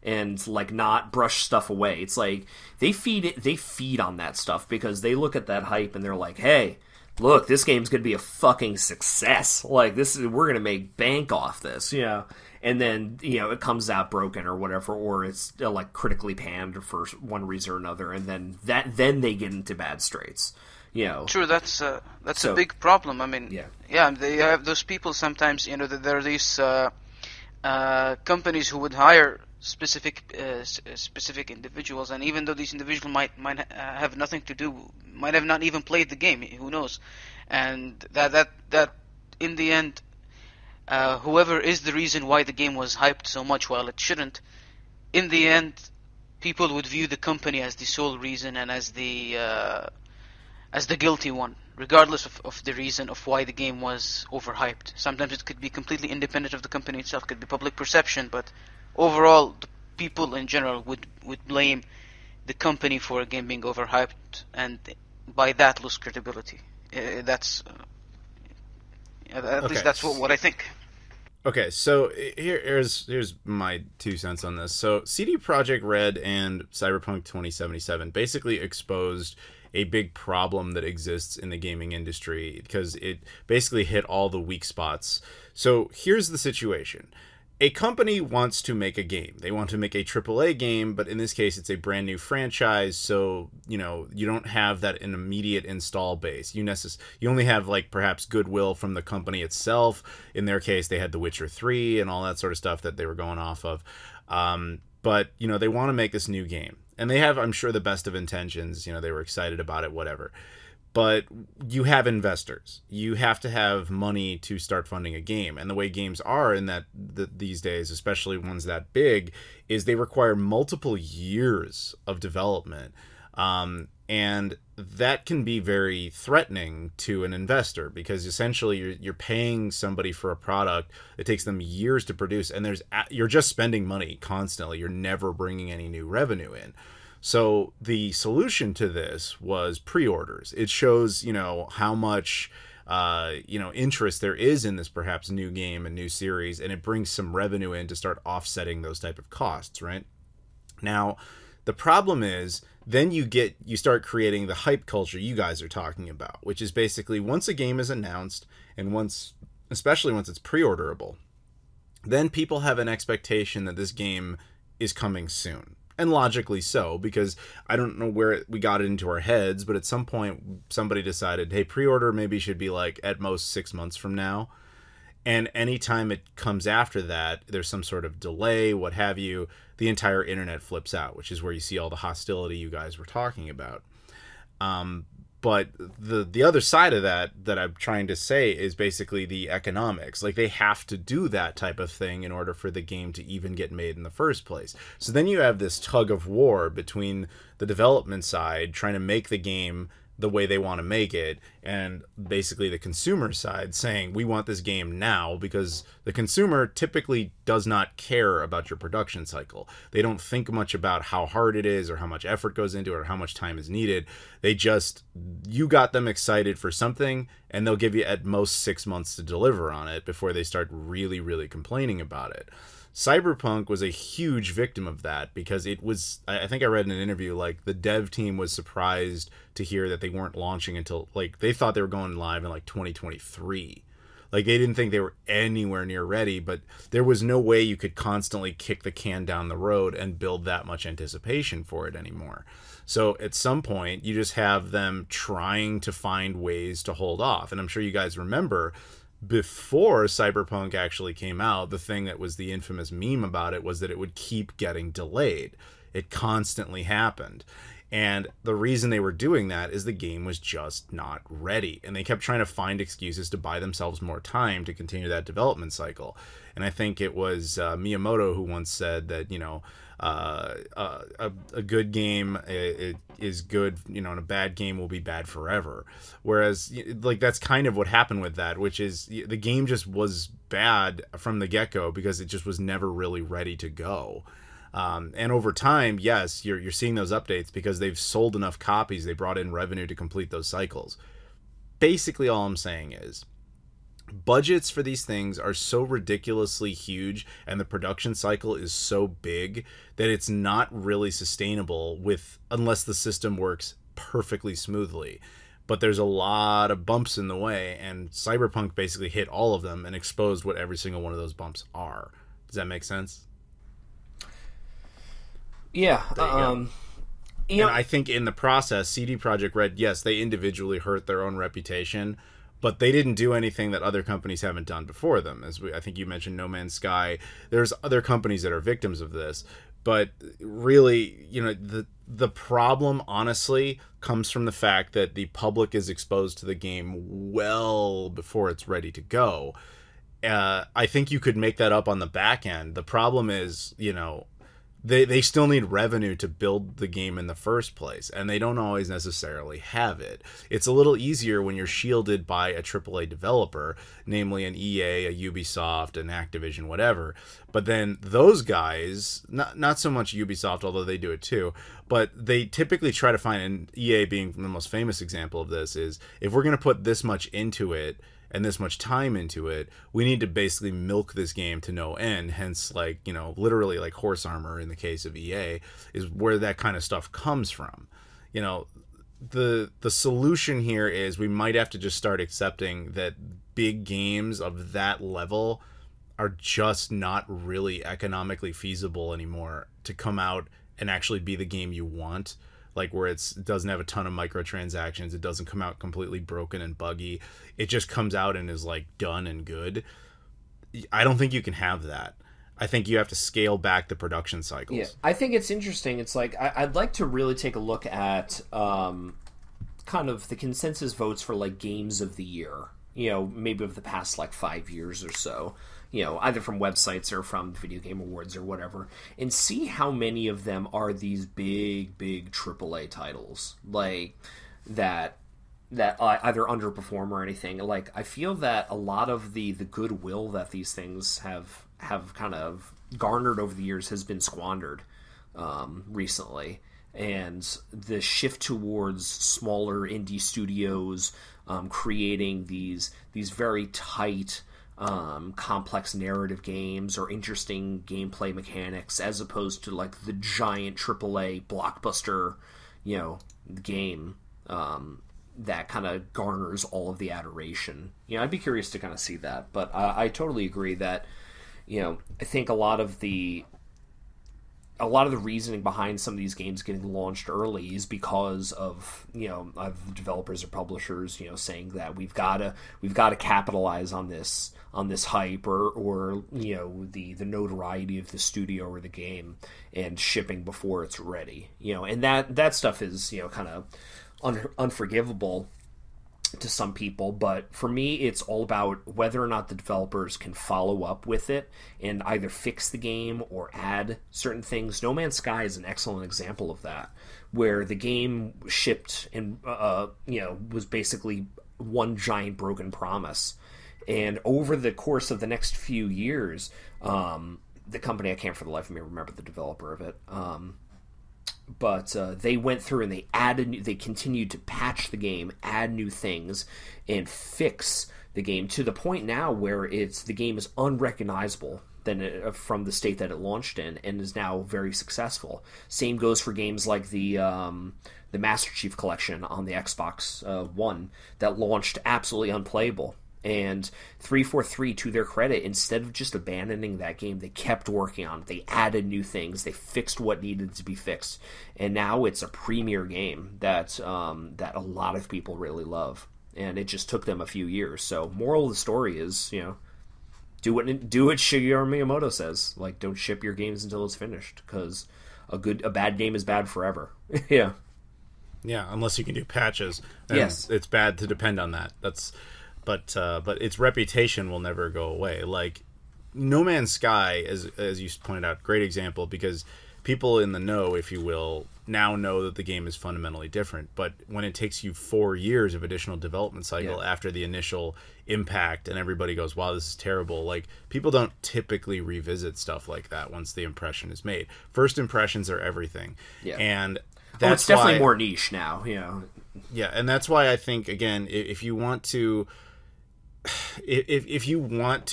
and not brush stuff away. It's like they feed on that stuff because they look at that hype and they're like, hey, look, this game's gonna be a fucking success. Like, we're gonna make bank off this, And then, it comes out broken or whatever, or it's critically panned for one reason or another, and then they get into bad straits. True, that's a big problem. I mean, they have those people sometimes. There are these companies who would hire specific individuals, and even though these individuals might have nothing to do, might have not even played the game, who knows, and that in the end. Whoever is the reason why the game was hyped so much while it shouldn't, in the end, people would view the company as the sole reason and as the guilty one, regardless of the reason of why the game was overhyped. Sometimes it could be completely independent of the company itself, it could be public perception, but overall, the people in general would blame the company for a game being overhyped, and by that lose credibility. At least that's what I think. Okay, so here's my 2 cents on this. So CD Projekt Red and Cyberpunk 2077 basically exposed a big problem that exists in the gaming industry because it basically hit all the weak spots. So here's the situation. a company wants to make a game. They want to make a AAA game, but in this case, it's a brand new franchise. So, you don't have that an immediate install base. You only have like perhaps goodwill from the company itself. In their case, they had The Witcher 3 and all that sort of stuff that they were going off of. But, they want to make this new game. And they have, I'm sure, the best of intentions. They were excited about it, whatever. But you have investors. You have to have money to start funding a game. And the way games are these days, especially ones that big, is they require multiple years of development. And that can be very threatening to an investor, because essentially you're paying somebody for a product that takes them years to produce, and you're just spending money constantly. You're never bringing any new revenue in. So the solution to this was pre-orders. It shows, how much, interest there is in this perhaps new game and new series, and it brings some revenue in to start offsetting those type of costs, right? Now, the problem is then you start creating the hype culture you guys are talking about, which is basically once a game is announced and especially once it's pre-orderable, then people have an expectation that this game is coming soon. And logically so, because I don't know where we got it into our heads, but at some point somebody decided, hey, pre-order maybe should be like at most 6 months from now. And anytime it comes after that, there's some sort of delay, what have you, the entire internet flips out, which is where you see all the hostility you guys were talking about. But the other side of that I'm trying to say is basically the economics. Like, they have to do that type of thing in order for the game to even get made in the first place. So then you have this tug of war between the development side trying to make the game the way they want to make it, and basically the consumer side saying, we want this game now, because the consumer typically does not care about your production cycle. They don't think much about how hard it is or how much effort goes into it or how much time is needed. You got them excited for something, and they'll give you at most 6 months to deliver on it before they start really, really complaining about it. Cyberpunk was a huge victim of that, because I think I read in an interview, like, the dev team was surprised to hear that they weren't launching until, like, they thought they were going live in like 2023. Like, they didn't think they were anywhere near ready, but there was no way you could constantly kick the can down the road and build that much anticipation for it anymore. So at some point, you just have them trying to find ways to hold off. And I'm sure you guys remember, before Cyberpunk actually came out, the thing that was the infamous meme about it was that it would keep getting delayed. It constantly happened. And the reason they were doing that is the game was just not ready. And they kept trying to find excuses to buy themselves more time to continue that development cycle. And I think it was Miyamoto who once said that, a good game is good, and a bad game will be bad forever. Whereas, like, that's kind of what happened with that, which is the game just was bad from the get-go because it just was never really ready to go. And over time, yes, you're seeing those updates because they've sold enough copies, they brought in revenue to complete those cycles. Basically, all I'm saying is, budgets for these things are so ridiculously huge and the production cycle is so big that it's not really sustainable unless the system works perfectly smoothly. But there's a lot of bumps in the way, and Cyberpunk basically hit all of them and exposed what every single one of those bumps are. Does that make sense? Yeah. And I think in the process, CD Projekt Red, yes, they individually hurt their own reputation, but they didn't do anything that other companies haven't done before them. I think you mentioned No Man's Sky. There's other companies that are victims of this. But really, the problem, honestly, comes from the fact that the public is exposed to the game well before it's ready to go. I think you could make that up on the back end. The problem is, they still need revenue to build the game in the first place, and they don't always necessarily have it. It's a little easier when you're shielded by a AAA developer, namely an EA, a Ubisoft, an Activision, whatever. But then those guys, not so much Ubisoft, although they do it too, but they typically try to find, and EA being the most famous example of this, is if we're going to put this much into it, and this much time into it, we need to basically milk this game to no end. Hence, literally like horse armor in the case of EA is where that kind of stuff comes from. The solution here is we might have to just start accepting that big games of that level are just not really economically feasible anymore to come out and actually be the game you want. Like where it doesn't have a ton of microtransactions, it doesn't come out completely broken and buggy, it just comes out and is like done and good. I don't think you can have that. I think you have to scale back the production cycles. Yeah, I think it's interesting. It's like I'd like to really take a look at kind of the consensus votes for like games of the year. You know, maybe of the past like 5 years or so. You know, either from websites or from Video Game Awards or whatever, and see how many of them are these big AAA titles like that either underperform or anything. Like, I feel that a lot of the goodwill that these things have kind of garnered over the years has been squandered recently, and the shift towards smaller indie studios creating these very tight, complex narrative games or interesting gameplay mechanics, as opposed to like the giant AAA blockbuster, you know, game that kind of garners all of the adoration. You know, I'd be curious to kind of see that, but I totally agree that, you know, I think a lot of the reasoning behind some of these games getting launched early is because of, you know, developers or publishers, you know, saying that we've got to capitalize on this hype or you know, the notoriety of the studio or the game, and shipping before it's ready, you know, and that stuff is, you know, kind of unforgivable to some people, but for me it's all about whether or not the developers can follow up with it and either fix the game or add certain things. No Man's Sky is an excellent example of that, where the game shipped and you know, was basically one giant broken promise, and over the course of the next few years, the company, I can't for the life of me remember the developer of it, but they went through and they continued to patch the game, add new things, and fix the game to the point now where the game is unrecognizable from the state that it launched in, and is now very successful. Same goes for games like the Master Chief Collection on the Xbox One that launched absolutely unplayable. And 343, to their credit, instead of just abandoning that game, they kept working on it. They added new things. They fixed what needed to be fixed. And now it's a premier game that a lot of people really love. And it just took them a few years. So moral of the story is, you know, do what Shigeru Miyamoto says. Like, don't ship your games until it's finished, because a bad game is bad forever. Yeah. Yeah, unless you can do patches. And yes. It's bad to depend on that. But its reputation will never go away. Like No Man's Sky, as you pointed out, great example, because people in the know, if you will, now know that the game is fundamentally different. But when it takes you 4 years of additional development cycle after the initial impact, and everybody goes, wow, this is terrible, like, people don't typically revisit stuff like that once the impression is made. First impressions are everything. Yeah. And it's definitely more niche now, you know. Yeah, and that's why I think, again, if you want to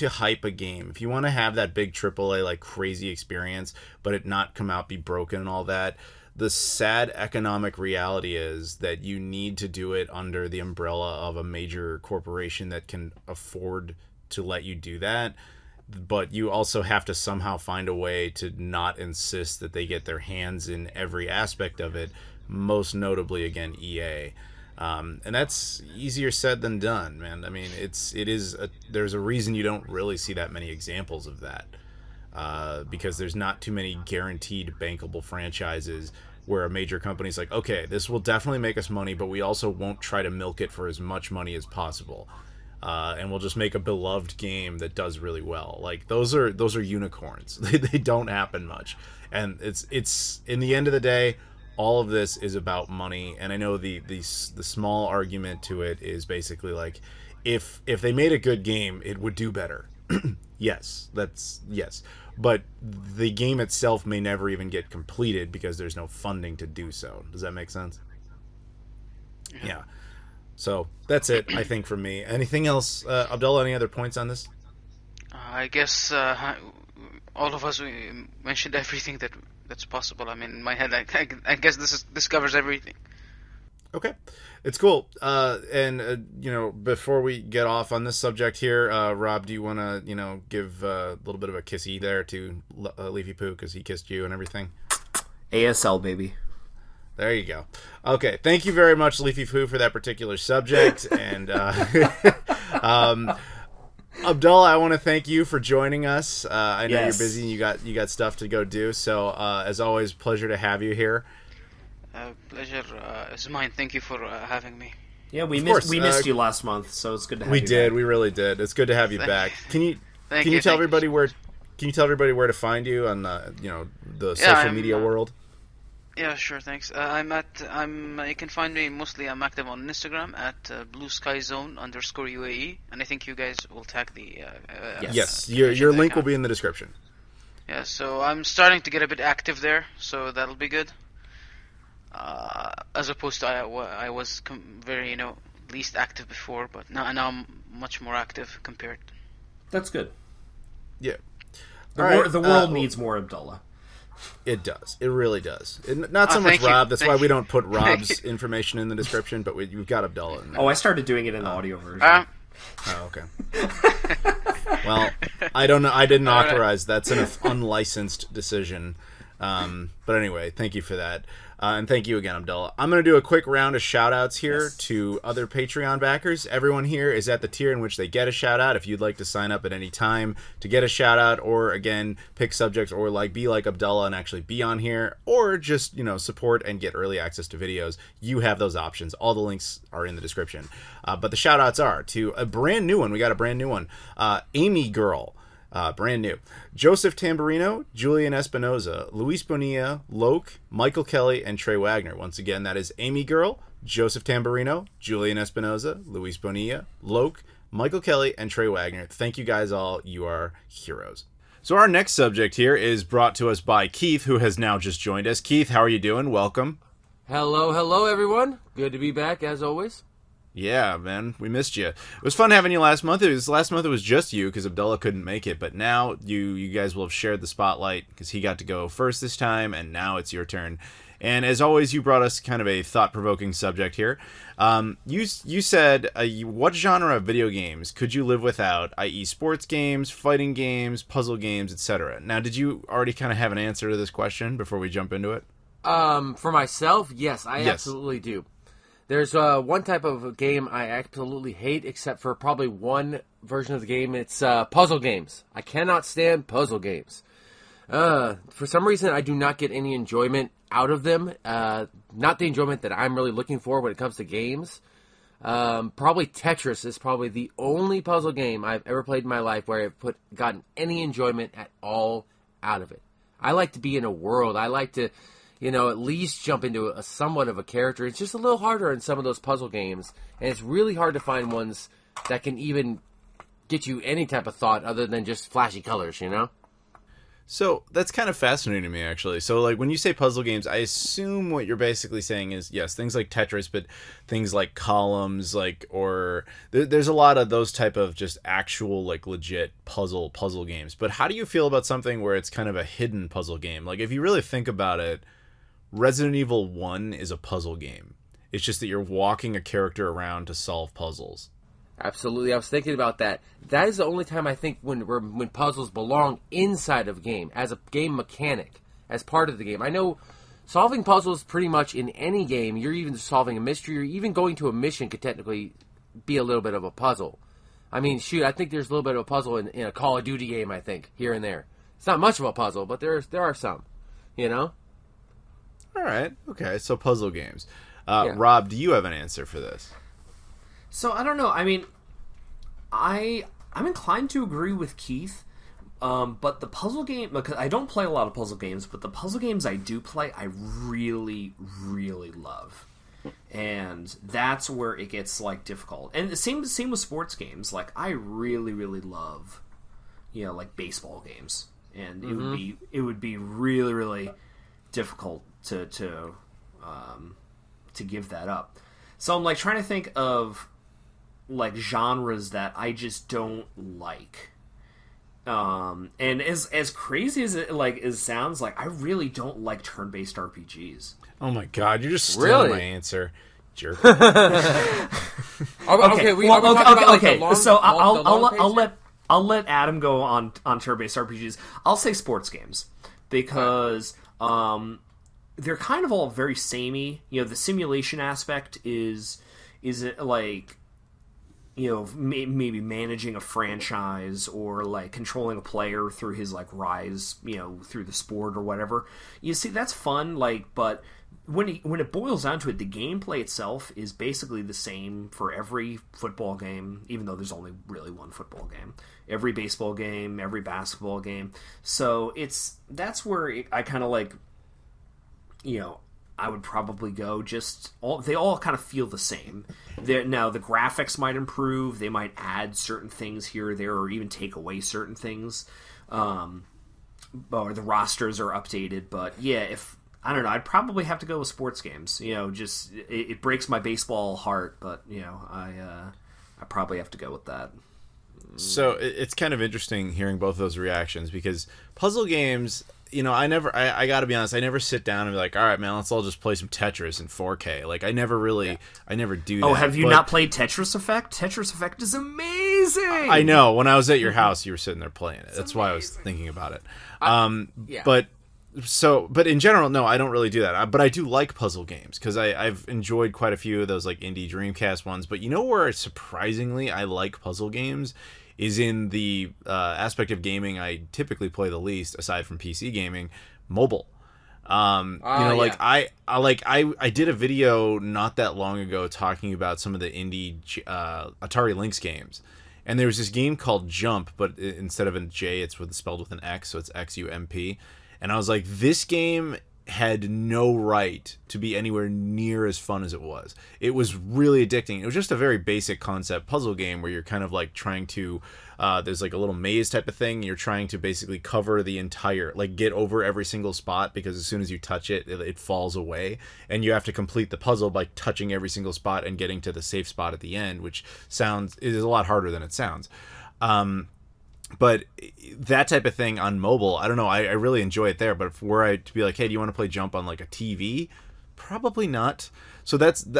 hype a game, if you want to have that big AAA like crazy experience, but it not come out, be broken and all that, the sad economic reality is that you need to do it under the umbrella of a major corporation that can afford to let you do that. But you also have to somehow find a way to not insist that they get their hands in every aspect of it, most notably, again, EA. And that's easier said than done, man. I mean, there's a reason you don't really see that many examples of that, because there's not too many guaranteed bankable franchises where a major company's like, okay, this will definitely make us money, but we also won't try to milk it for as much money as possible, and we'll just make a beloved game that does really well. Like, those are unicorns. They don't happen much, and it's in the end of the day, all of this is about money. And I know the small argument to it is basically like, if they made a good game, it would do better. Yes. But the game itself may never even get completed because there's no funding to do so. Does that make sense? Yeah. So that's it, I think, from me. Anything else, Abdullah? Any other points on this? I guess all of us, we mentioned everything that's possible. I mean, in my head, I guess this covers everything. Okay, it's cool. Before we get off on this subject here, Rob, do you want to, give a little bit of a kissy there to Leafy Poo because he kissed you and everything? ASL, baby. There you go. Okay, thank you very much, Leafy Poo, for that particular subject. And Abdullah, I want to thank you for joining us. I know you're busy and you got stuff to go do. So as always, pleasure to have you here. Pleasure is mine. Thank you for having me. Yeah, we missed you last month, so it's good to have you. We did. We really did. It's good to have you back. Can you tell everybody where to find you on the social media world? Yeah, sure. Thanks. You can find me mostly. I'm active on Instagram at blueskyzone_UAE, and I think you guys will tag the. Yes. Your link will be in the description. Yeah. So I'm starting to get a bit active there, so that'll be good. As opposed to I was very least active before, but now I'm much more active compared. That's good. Yeah. The world needs more Abdullah. It does. It really does. Not so much Rob. That's why we don't put Rob's information in the description, but we've got Abdullah in there. Oh, I started doing it in the audio version. Oh, okay. Well, I don't know. I didn't authorize. That's an unlicensed decision. But anyway, thank you for that. And thank you again, Abdullah. I'm going to do a quick round of shout-outs here to other Patreon backers. Everyone here is at the tier in which they get a shout-out. If you'd like to sign up at any time to get a shout-out, or, again, pick subjects, or be like Abdullah and actually be on here, or just, support and get early access to videos, you have those options. All the links are in the description. But the shout-outs are to a brand new one. We got a brand new one. Amy Girl. Brand new. Joseph Tamburino, Julian Espinoza, Luis Bonilla, Loke, Michael Kelly, and Trey Wagner. Once again, that is Amy Girl, Joseph Tamburino, Julian Espinoza, Luis Bonilla, Loke, Michael Kelly, and Trey Wagner. Thank you guys all. You are heroes. So our next subject here is brought to us by Keith, who has now just joined us. Keith, how are you doing? Welcome. Hello, everyone. Good to be back, as always. Yeah, man, we missed you. It was fun having you last month. Last month it was just you because Abdullah couldn't make it, but now you guys will have shared the spotlight because he got to go first this time, and now it's your turn. And as always, you brought us kind of a thought-provoking subject here. You said, what genre of video games could you live without, i.e. sports games, fighting games, puzzle games, etc.? Now, did you already kind of have an answer to this question before we jump into it? For myself, yes, I absolutely do. There's one type of game I absolutely hate, except for probably one version of the game. It's puzzle games. I cannot stand puzzle games. For some reason, I do not get any enjoyment out of them. Not the enjoyment that I'm really looking for when it comes to games. Probably Tetris is probably the only puzzle game I've ever played in my life where I've gotten any enjoyment at all out of it. I like to be in a world. I like to... at least jump into a somewhat of a character. It's just a little harder in some of those puzzle games, and it's really hard to find ones that can even get you any type of thought other than just flashy colors, So that's kind of fascinating to me, actually. So, when you say puzzle games, I assume what you're basically saying is, yes, things like Tetris, but things like Columns, or there's a lot of those type of just actual, legit puzzle games. But how do you feel about something where it's kind of a hidden puzzle game? If you really think about it, Resident Evil 1 is a puzzle game. It's just that you're walking a character around to solve puzzles. Absolutely. I was thinking about that. That is the only time I think when puzzles belong inside of a game, as a game mechanic, as part of the game. I know solving puzzles pretty much in any game, you're even solving a mystery, or even going to a mission could technically be a little bit of a puzzle. I mean, shoot, I think there's a little bit of a puzzle in a Call of Duty game, I think, here and there. It's not much of a puzzle, but there are some, All right. Okay. So puzzle games. Rob, do you have an answer for this? So I don't know. I mean, I'm inclined to agree with Keith, but the puzzle game, because I don't play a lot of puzzle games, but the puzzle games I do play, I really, really love, and that's where it gets difficult. And the same with sports games. I really, really love, baseball games, and it would be really, really difficult to give that up. So I'm trying to think of genres that I just don't like. And as crazy as it sounds, I really don't like turn-based RPGs. Oh my god, you're just stealing my answer. Jerk. So I'll let Adam go on turn-based RPGs. I'll say sports games because they're kind of all very samey. You know, the simulation aspect is it like, you know, maybe managing a franchise or like controlling a player through his like rise, you know, through the sport or whatever. You see, that's fun. Like, but when it boils down to it, the gameplay itself is basically the same for every football game, even though there's only really one football game. Every baseball game, every basketball game. So that's where I kind of like, you know, I would probably go they all kind of feel the same. Now, the graphics might improve, they might add certain things here or there, or even take away certain things. Or the rosters are updated, but yeah, I don't know, I'd probably have to go with sports games. You know, just it breaks my baseball heart, but you know, I probably have to go with that. So it's kind of interesting hearing both of those reactions because puzzle games, you know, I gotta be honest, I never sit down and be like, all right, man, let's all just play some Tetris in 4K. Like, I never do that. Oh, have you not played Tetris Effect? Tetris Effect is amazing! I know. When I was at your house, you were sitting there playing it. That's why I was thinking about it. But in general, no, I don't really do that. But I do like puzzle games because I've enjoyed quite a few of those like indie Dreamcast ones. But you know where surprisingly I like puzzle games is in the aspect of gaming I typically play the least, aside from PC gaming, mobile. I did a video not that long ago talking about some of the indie Atari Lynx games. And there was this game called Jump, but instead of a J, it's spelled with an X, so it's XUMP. And I was like, this game had no right to be anywhere near as fun as it was. It was really addicting. It was just a very basic concept puzzle game where you're kind of like trying to, there's like a little maze type of thing. You're trying to basically cover the entire, like get over every single spot because as soon as you touch it, it falls away. And you have to complete the puzzle by touching every single spot and getting to the safe spot at the end, which is a lot harder than it sounds. But that type of thing on mobile, I don't know, I really enjoy it there. But if were I to be like, hey, do you want to play Jump on like a TV? Probably not. So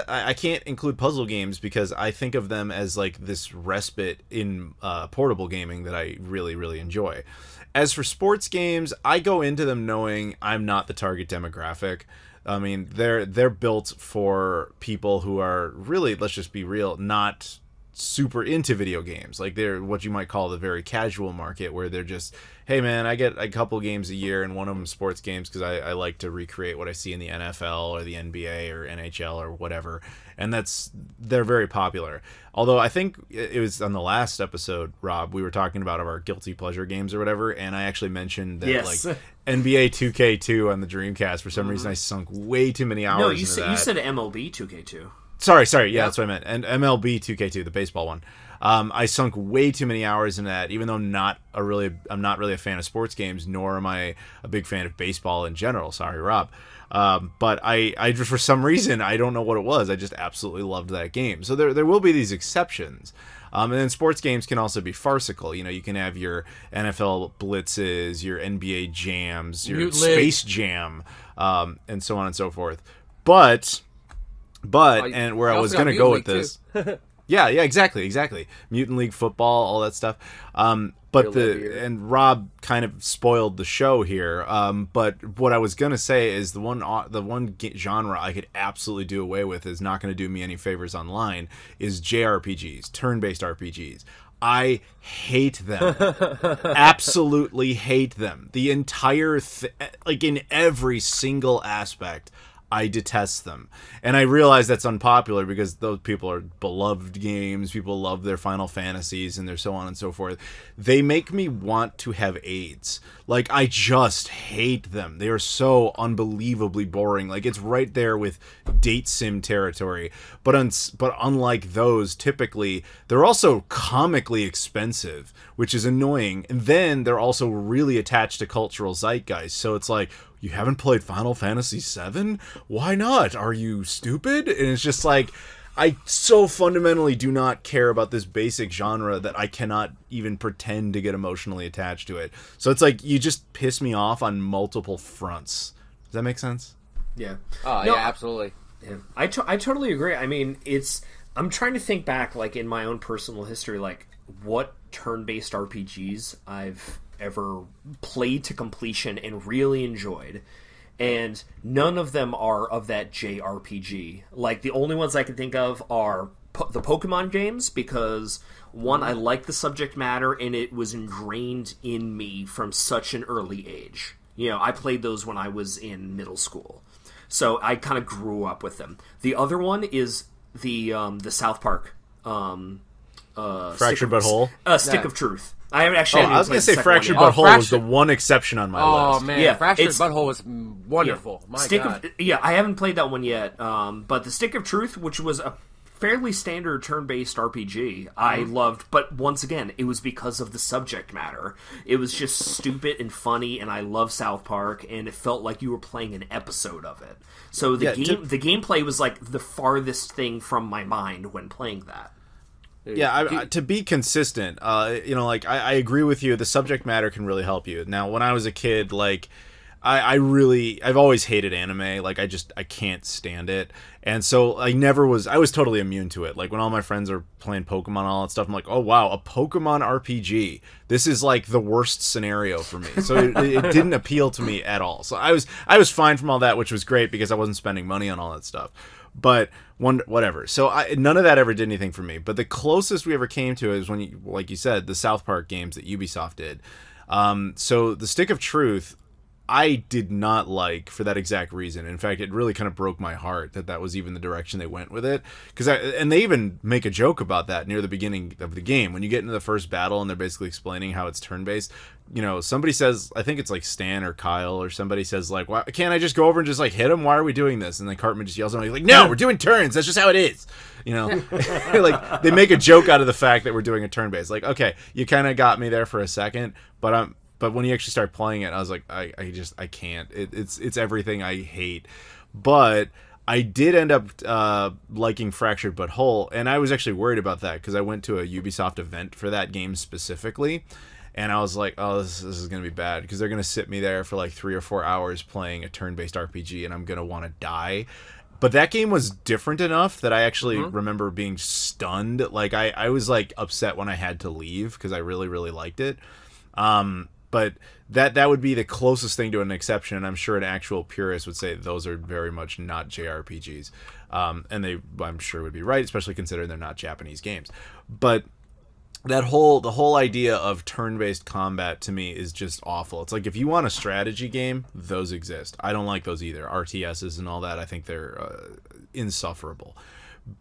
I can't include puzzle games because I think of them as like this respite in portable gaming that I really, really enjoy. As for sports games, I go into them knowing I'm not the target demographic. I mean, they're built for people who are really, let's just be real, not super into video games. Like, they're what you might call the very casual market, where they're just, hey man, I get a couple games a year and one of them sports games because I like to recreate what I see in the NFL or the NBA or NHL or whatever. And they're very popular. Although I think it was on the last episode, Rob, we were talking about our guilty pleasure games or whatever, and I actually mentioned that like NBA 2K2 on the Dreamcast, for some reason I sunk way too many hours into that. You said MLB 2K2. Sorry, yeah, that's what I meant. And MLB 2K2, the baseball one. I sunk way too many hours in that, even though I'm not really a fan of sports games, nor am I a big fan of baseball in general. Sorry, Rob. But I just, for some reason, I don't know what it was, I just absolutely loved that game. So there will be these exceptions. And then sports games can also be farcical. You know, you can have your NFL blitzes, your NBA jams, your Space Jam, and so on and so forth. But and where I was going to go with this, yeah, exactly, Mutant League Football, all that stuff. And Rob kind of spoiled the show here. But what I was going to say is the one genre I could absolutely do away with, is not going to do me any favors online, is JRPGs, turn-based RPGs. I hate them. Absolutely hate them. The entire like in every single aspect, I detest them. And I realize that's unpopular because those people are beloved games. People love their Final Fantasies and their so on and so forth. They make me want to have AIDS. Like, I just hate them. They are so unbelievably boring. Like, it's right there with date sim territory. But unlike those, typically, they're also comically expensive, which is annoying. And then they're also really attached to cultural zeitgeist. So it's like, you haven't played Final Fantasy VII? Why not? Are you stupid? And it's just like, I so fundamentally do not care about this basic genre that I cannot even pretend to get emotionally attached to it. So it's like, you just piss me off on multiple fronts. Does that make sense? Yeah. Oh, yeah, absolutely. Yeah. I totally agree. I mean, I'm trying to think back, like, in my own personal history, like, what turn-based RPGs I've ever played to completion and really enjoyed. And none of them are of that JRPG. Like, the only ones I can think of are the Pokemon games, because, one, I like the subject matter, and it was ingrained in me from such an early age. You know, I played those when I was in middle school. So I kind of grew up with them. The other one is the South Park Fractured But Whole? Stick of Truth. I haven't actually. I was going to say Fractured But Whole was the one exception on my list. Oh man, yeah, Fractured But Whole was wonderful. Yeah. My God. I haven't played that one yet. But the Stick of Truth, which was a fairly standard turn-based RPG, I loved. But once again, it was because of the subject matter. It was just stupid and funny, and I love South Park, and it felt like you were playing an episode of it. So the gameplay was like the farthest thing from my mind when playing that. Yeah, to be consistent, like I agree with you. The subject matter can really help you. Now, when I was a kid, like I've always hated anime. Like I can't stand it, and so I was totally immune to it. Like when all my friends are playing Pokemon and all that stuff, I'm like, oh wow, a Pokemon RPG. This is like the worst scenario for me. So it didn't appeal to me at all. So I was fine from all that, which was great because I wasn't spending money on all that stuff. But whatever. So none of that ever did anything for me. But the closest we ever came to is when, like you said, the South Park games that Ubisoft did. So the Stick of Truth, I did not like for that exact reason. In fact, it really kind of broke my heart that was even the direction they went with it. And they even make a joke about that near the beginning of the game. When you get into the first battle and they're basically explaining how it's turn-based, somebody says, I think it's like Stan or Kyle or somebody says like, why can't I just go over and just like hit him? Why are we doing this? And then Cartman just yells at me like, no, we're doing turns. That's just how it is. Like they make a joke out of the fact that we're doing a turn-based. Like, okay, you kind of got me there for a second, but when you actually start playing it, I was like, I can't. It's everything I hate. But I did end up liking Fractured But Whole, and I was actually worried about that because I went to a Ubisoft event for that game specifically, and I was like, oh, this is going to be bad because they're going to sit me there for like 3 or 4 hours playing a turn-based RPG, and I'm going to want to die. But that game was different enough that I actually remember being stunned. Like, I was like upset when I had to leave because I really, really liked it. But that would be the closest thing to an exception, and I'm sure an actual purist would say those are very much not JRPGs. And I'm sure would be right, especially considering they're not Japanese games. But the whole idea of turn-based combat to me is just awful. It's like if you want a strategy game, those exist. I don't like those either. RTSs and all that, I think they're insufferable.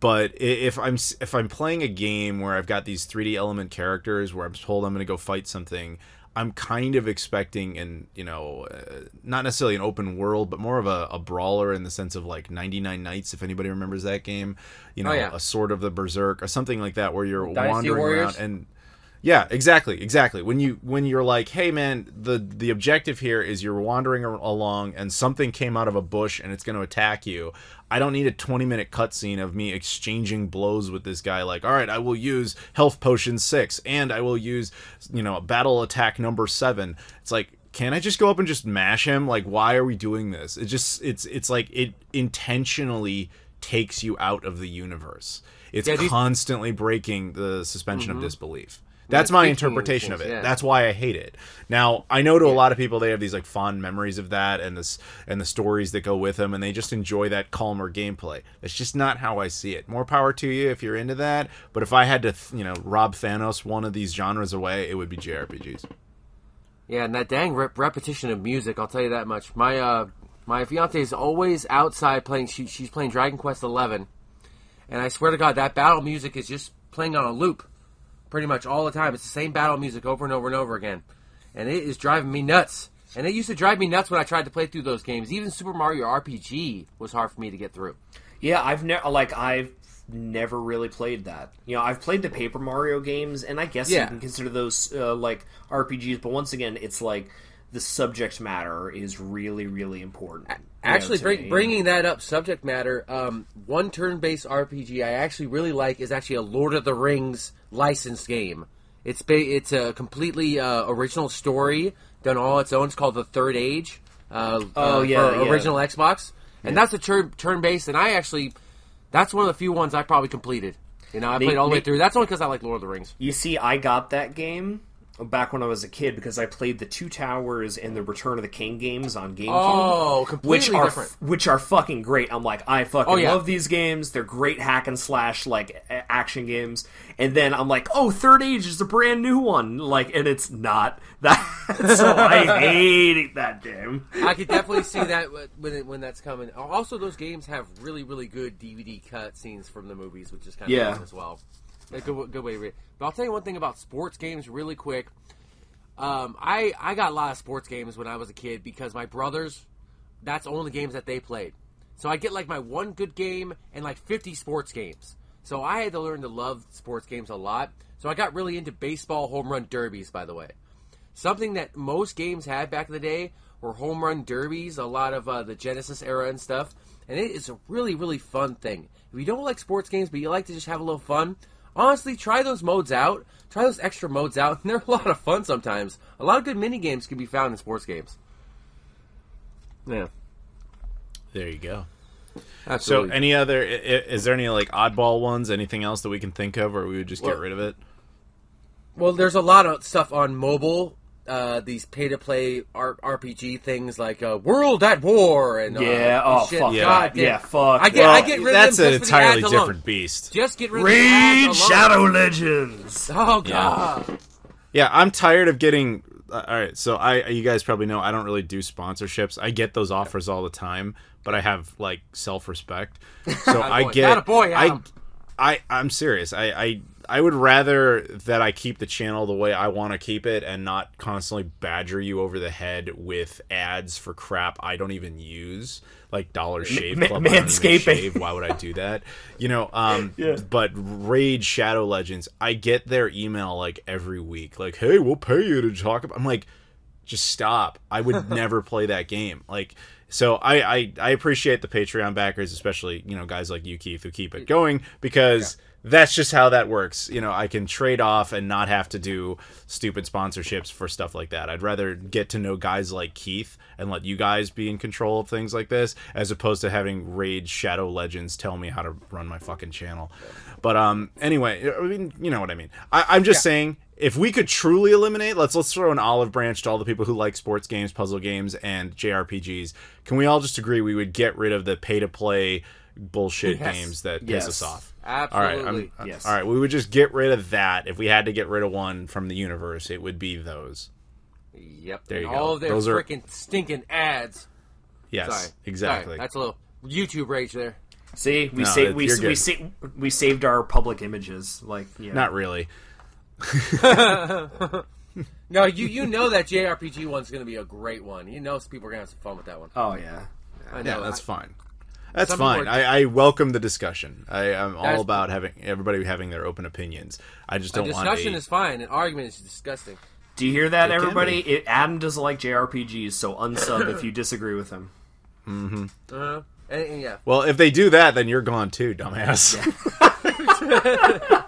But if I'm playing a game where I've got these 3D element characters where I'm told I'm going to go fight something, I'm kind of expecting not necessarily an open world, but more of a brawler in the sense of like 99 Nights, if anybody remembers that game, a Sword of the Berserk or something like that, where you're Dynasty wandering Warriors. around and yeah, exactly. When you're like, hey man, the objective here is you're wandering along and something came out of a bush and it's going to attack you. I don't need a 20-minute cutscene of me exchanging blows with this guy. Like, all right, I will use health potion 6 and I will use, battle attack number 7. It's like, can I just go up and just mash him? Like, why are we doing this? It's like it intentionally takes you out of the universe. It's constantly breaking the suspension of disbelief. That's my interpretation of it. Yeah. That's why I hate it. Now, I know to a lot of people they have these like fond memories of that and the stories that go with them, and they just enjoy that calmer gameplay. That's just not how I see it. More power to you if you're into that, but if I had to, rob Thanos one of these genres away, it would be JRPGs. Yeah, and that dang repetition of music, I'll tell you that much. My fiance is always outside playing. She's playing Dragon Quest XI, and I swear to God, that battle music is just playing on a loop. Pretty much all the time. It's the same battle music over and over and over again. And it is driving me nuts. And it used to drive me nuts when I tried to play through those games. Even Super Mario RPG was hard for me to get through. Yeah, I've never really played that. I've played the Paper Mario games, and I guess you can consider those like RPGs, but once again, it's like the subject matter is really, really important. Actually, bringing that up, subject matter, one turn-based RPG I actually really like is actually a Lord of the Rings licensed game. It's a completely original story done all its own. It's called The Third Age. Original Xbox. And that's a turn-based, and that's one of the few ones I probably completed. I played all the way through. That's only because I like Lord of the Rings. You see, I got that game back when I was a kid because I played the Two Towers and the Return of the King games on GameCube. Oh, completely different. Which are fucking great. I'm like, I fucking love these games. They're great hack and slash, like, action games. And then I'm like, oh, Third Age is a brand new one. Like, and it's not that. So I hate that game. I could definitely see that when that's coming. Also, those games have really, really good DVD cut scenes from the movies, which is kind of fun as well. A good way to read it. But I'll tell you one thing about sports games really quick. I got a lot of sports games when I was a kid because my brothers, that's only games that they played. So I get like my one good game and like 50 sports games. So I had to learn to love sports games a lot. So I got really into baseball home run derbies, by the way. Something that most games had back in the day were home run derbies, a lot of the Genesis era and stuff. And it is a really, really fun thing. If you don't like sports games but you like to just have a little fun, honestly, try those modes out. Try those extra modes out. And they're a lot of fun sometimes. A lot of good mini games can be found in sports games. Yeah. There you go. Absolutely. So, any other? Is there any like oddball ones? Anything else that we can think of, or we would just get rid of it? Well, there's a lot of stuff on mobile. These pay-to-play RPG things like World at War and fuck God, fuck. I get rid of that's them an just for the ads entirely alone. different beast. Just get rid of Raid the ads alone. Shadow Legends. Oh God. Yeah, I'm tired of getting. All right, so you guys probably know I don't really do sponsorships. I get those offers all the time, but I have like self-respect. So I'm serious. I would rather that I keep the channel the way I want to keep it and not constantly badger you over the head with ads for crap I don't even use, like Dollar Shave Club. Manscaping. Why would I do that? But Raid Shadow Legends, I get their email like every week, like, hey, we'll pay you to talk about. I'm like, just stop. I would never play that game. Like, so I appreciate the Patreon backers, especially, guys like you, Keith, who keep it going because that's just how that works. I can trade off and not have to do stupid sponsorships for stuff like that. I'd rather get to know guys like Keith and let you guys be in control of things like this, as opposed to having Raid Shadow Legends tell me how to run my fucking channel. But anyway, I mean, you know what I mean. I'm just saying, if we could truly eliminate, let's throw an olive branch to all the people who like sports games, puzzle games, and JRPGs. Can we all just agree we would get rid of the pay-to-play bullshit games that piss us off? Absolutely. All right, all right, we would just get rid of that. If we had to get rid of one from the universe, it would be those. Yep. There you go. All of their freaking stinking ads. Yes, Sorry. exactly. Sorry. That's a little YouTube rage there. See, we saved our public images. Like, not really. No, you know that JRPG one's going to be a great one. You know people are going to have some fun with that one. Oh yeah, I know. That's fine. That's fine. I welcome the discussion. I'm all about everybody having their open opinions. I just don't want discussion is fine. An argument is disgusting. Do you hear that, everybody? Adam doesn't like JRPGs, so unsub if you disagree with him. Mm-hmm. And yeah. Well, if they do that, then you're gone too, dumbass. Yeah.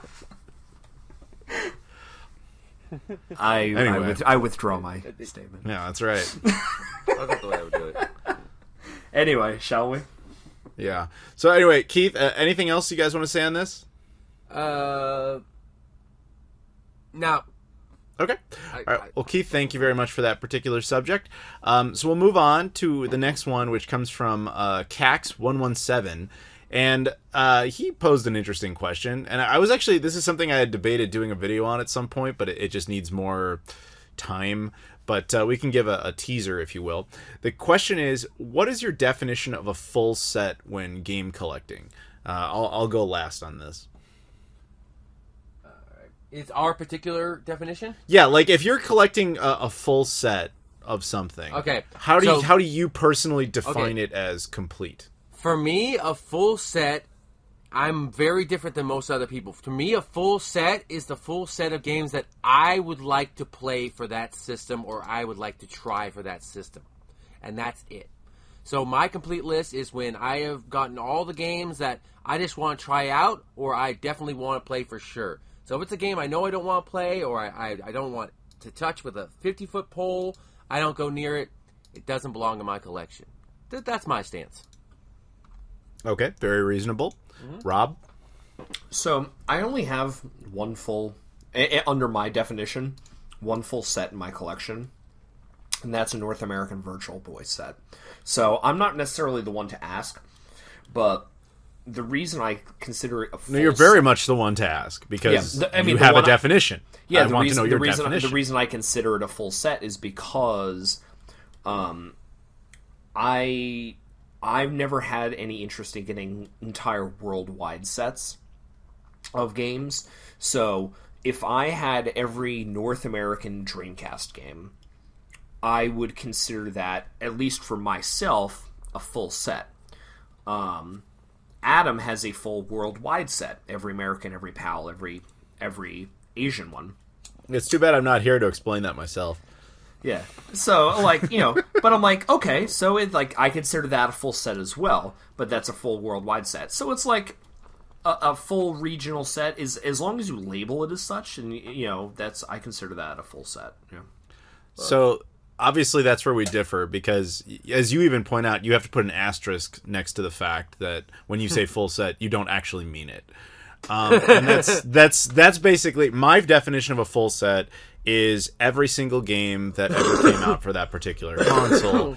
I withdraw my statement. Yeah, that's right. That's not the way I would do it. Anyway, shall we? Yeah. So anyway, Keith, anything else you guys want to say on this? No. Okay. All right. Well, Keith, thank you very much for that particular subject. So we'll move on to the next one, which comes from Cax117. And he posed an interesting question. And I was actually, this is something I had debated doing a video on at some point, but it just needs more time. But we can give a teaser, if you will. The question is, what is your definition of a full set when game collecting? I'll go last on this. Is our particular definition? Yeah, like if you're collecting a full set of something, okay, how do you personally define it as complete? For me, a full set, I'm very different than most other people. To me, a full set is the full set of games that I would like to play for that system or I would like to try for that system. And that's it. So my complete list is when I have gotten all the games that I just want to try out or I definitely want to play for sure. So if it's a game I know I don't want to play or I don't want to touch with a 50-foot pole, I don't go near it. It doesn't belong in my collection. That's my stance. Okay, very reasonable. Rob? So, I only have one full, under my definition, one full set in my collection, and that's a North American Virtual Boy set. So, I'm not necessarily the one to ask, but the reason I consider it a full No, you're very much the one to ask, because you have a definition. Yeah, I want to know your definition. The reason I consider it a full set is because I've never had any interest in getting entire worldwide sets of games. So if I had every North American Dreamcast game, I would consider that, at least for myself, a full set. Adam has a full worldwide set. Every American, every PAL, every Asian one. It's too bad I'm not here to explain that myself. Yeah. So, like, but I'm like, okay, so I consider that a full set as well, but that's a full worldwide set. So it's like a full regional set is, as long as you label it as such, and I consider that a full set. Yeah. So obviously that's where we differ, because as you even point out, you have to put an asterisk next to the fact that when you say full set, you don't actually mean it. And that's basically my definition of a full set. Is every single game that ever came out for that particular console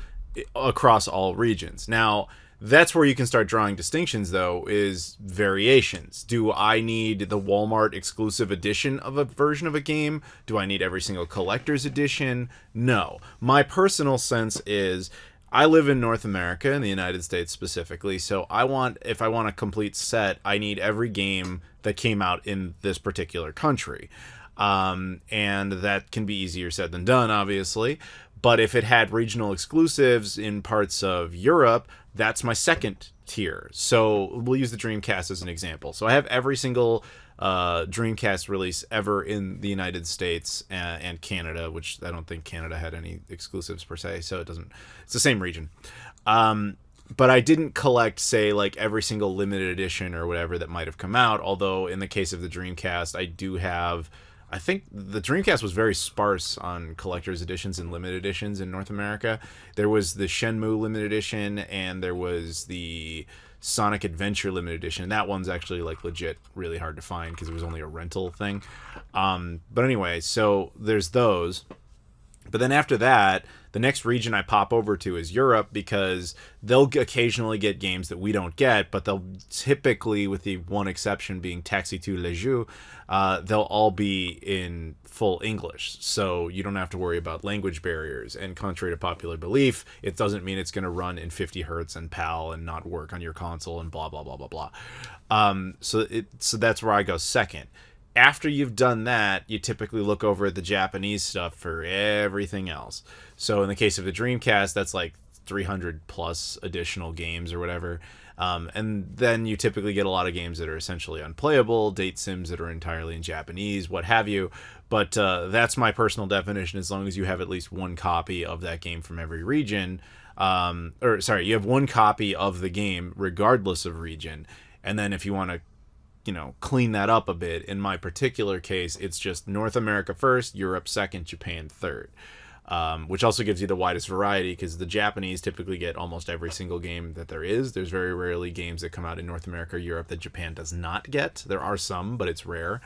across all regions. Now, that's where you can start drawing distinctions, though, is variations. Do I need the Walmart exclusive edition of a version of a game? Do I need every single collector's edition? No. My personal sense is, I live in North America, in the United States specifically, so if I want a complete set, I need every game that came out in this particular country. And that can be easier said than done, obviously. But if it had regional exclusives in parts of Europe, that's my second tier. So we'll use the Dreamcast as an example. So I have every single Dreamcast release ever in the United States and Canada, which I don't think Canada had any exclusives per se, so it's the same region. But I didn't collect, say, like every single limited edition or whatever that might have come out, although in the case of the Dreamcast, I do have... I think the Dreamcast was very sparse on collector's editions and limited editions in North America. There was the Shenmue limited edition, and there was the Sonic Adventure limited edition. And that one's actually like legit really hard to find because it was only a rental thing. But anyway, so there's those. But then after that, the next region I pop over to is Europe, because they'll occasionally get games that we don't get, but they'll typically, with the one exception being Taxi to Le Jeu, they'll all be in full English. So you don't have to worry about language barriers. And contrary to popular belief, it doesn't mean it's going to run in 50 hertz and PAL and not work on your console and blah, blah, blah, blah, blah. So that's where I go second. After you've done that, you typically look over at the Japanese stuff for everything else. So in the case of the Dreamcast, that's like 300 plus additional games or whatever. And then you typically get a lot of games that are essentially unplayable, date sims that are entirely in Japanese, what have you. But that's my personal definition, as long as you have at least one copy of that game from every region. You have one copy of the game regardless of region. And then if you want to clean that up a bit. In my particular case, it's just North America first, Europe second, Japan third, which also gives you the widest variety, because the Japanese typically get almost every single game that there is. There's very rarely games that come out in North America or Europe that Japan does not get. There are some, but it's rare.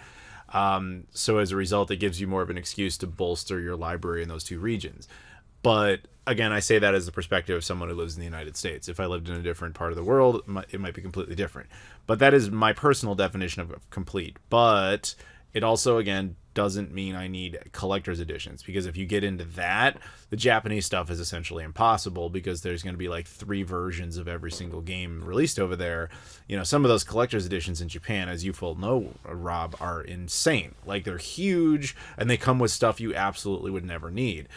So as a result, it gives you more of an excuse to bolster your library in those two regions. But again, I say that as the perspective of someone who lives in the United States. If I lived in a different part of the world, it might be completely different. But that is my personal definition of complete. But it also, again, doesn't mean I need collector's editions, because if you get into that, the Japanese stuff is essentially impossible, because there's going to be like 3 versions of every single game released over there. Some of those collector's editions in Japan, as you full know, Rob, are insane. Like, they're huge, and they come with stuff you absolutely would never need.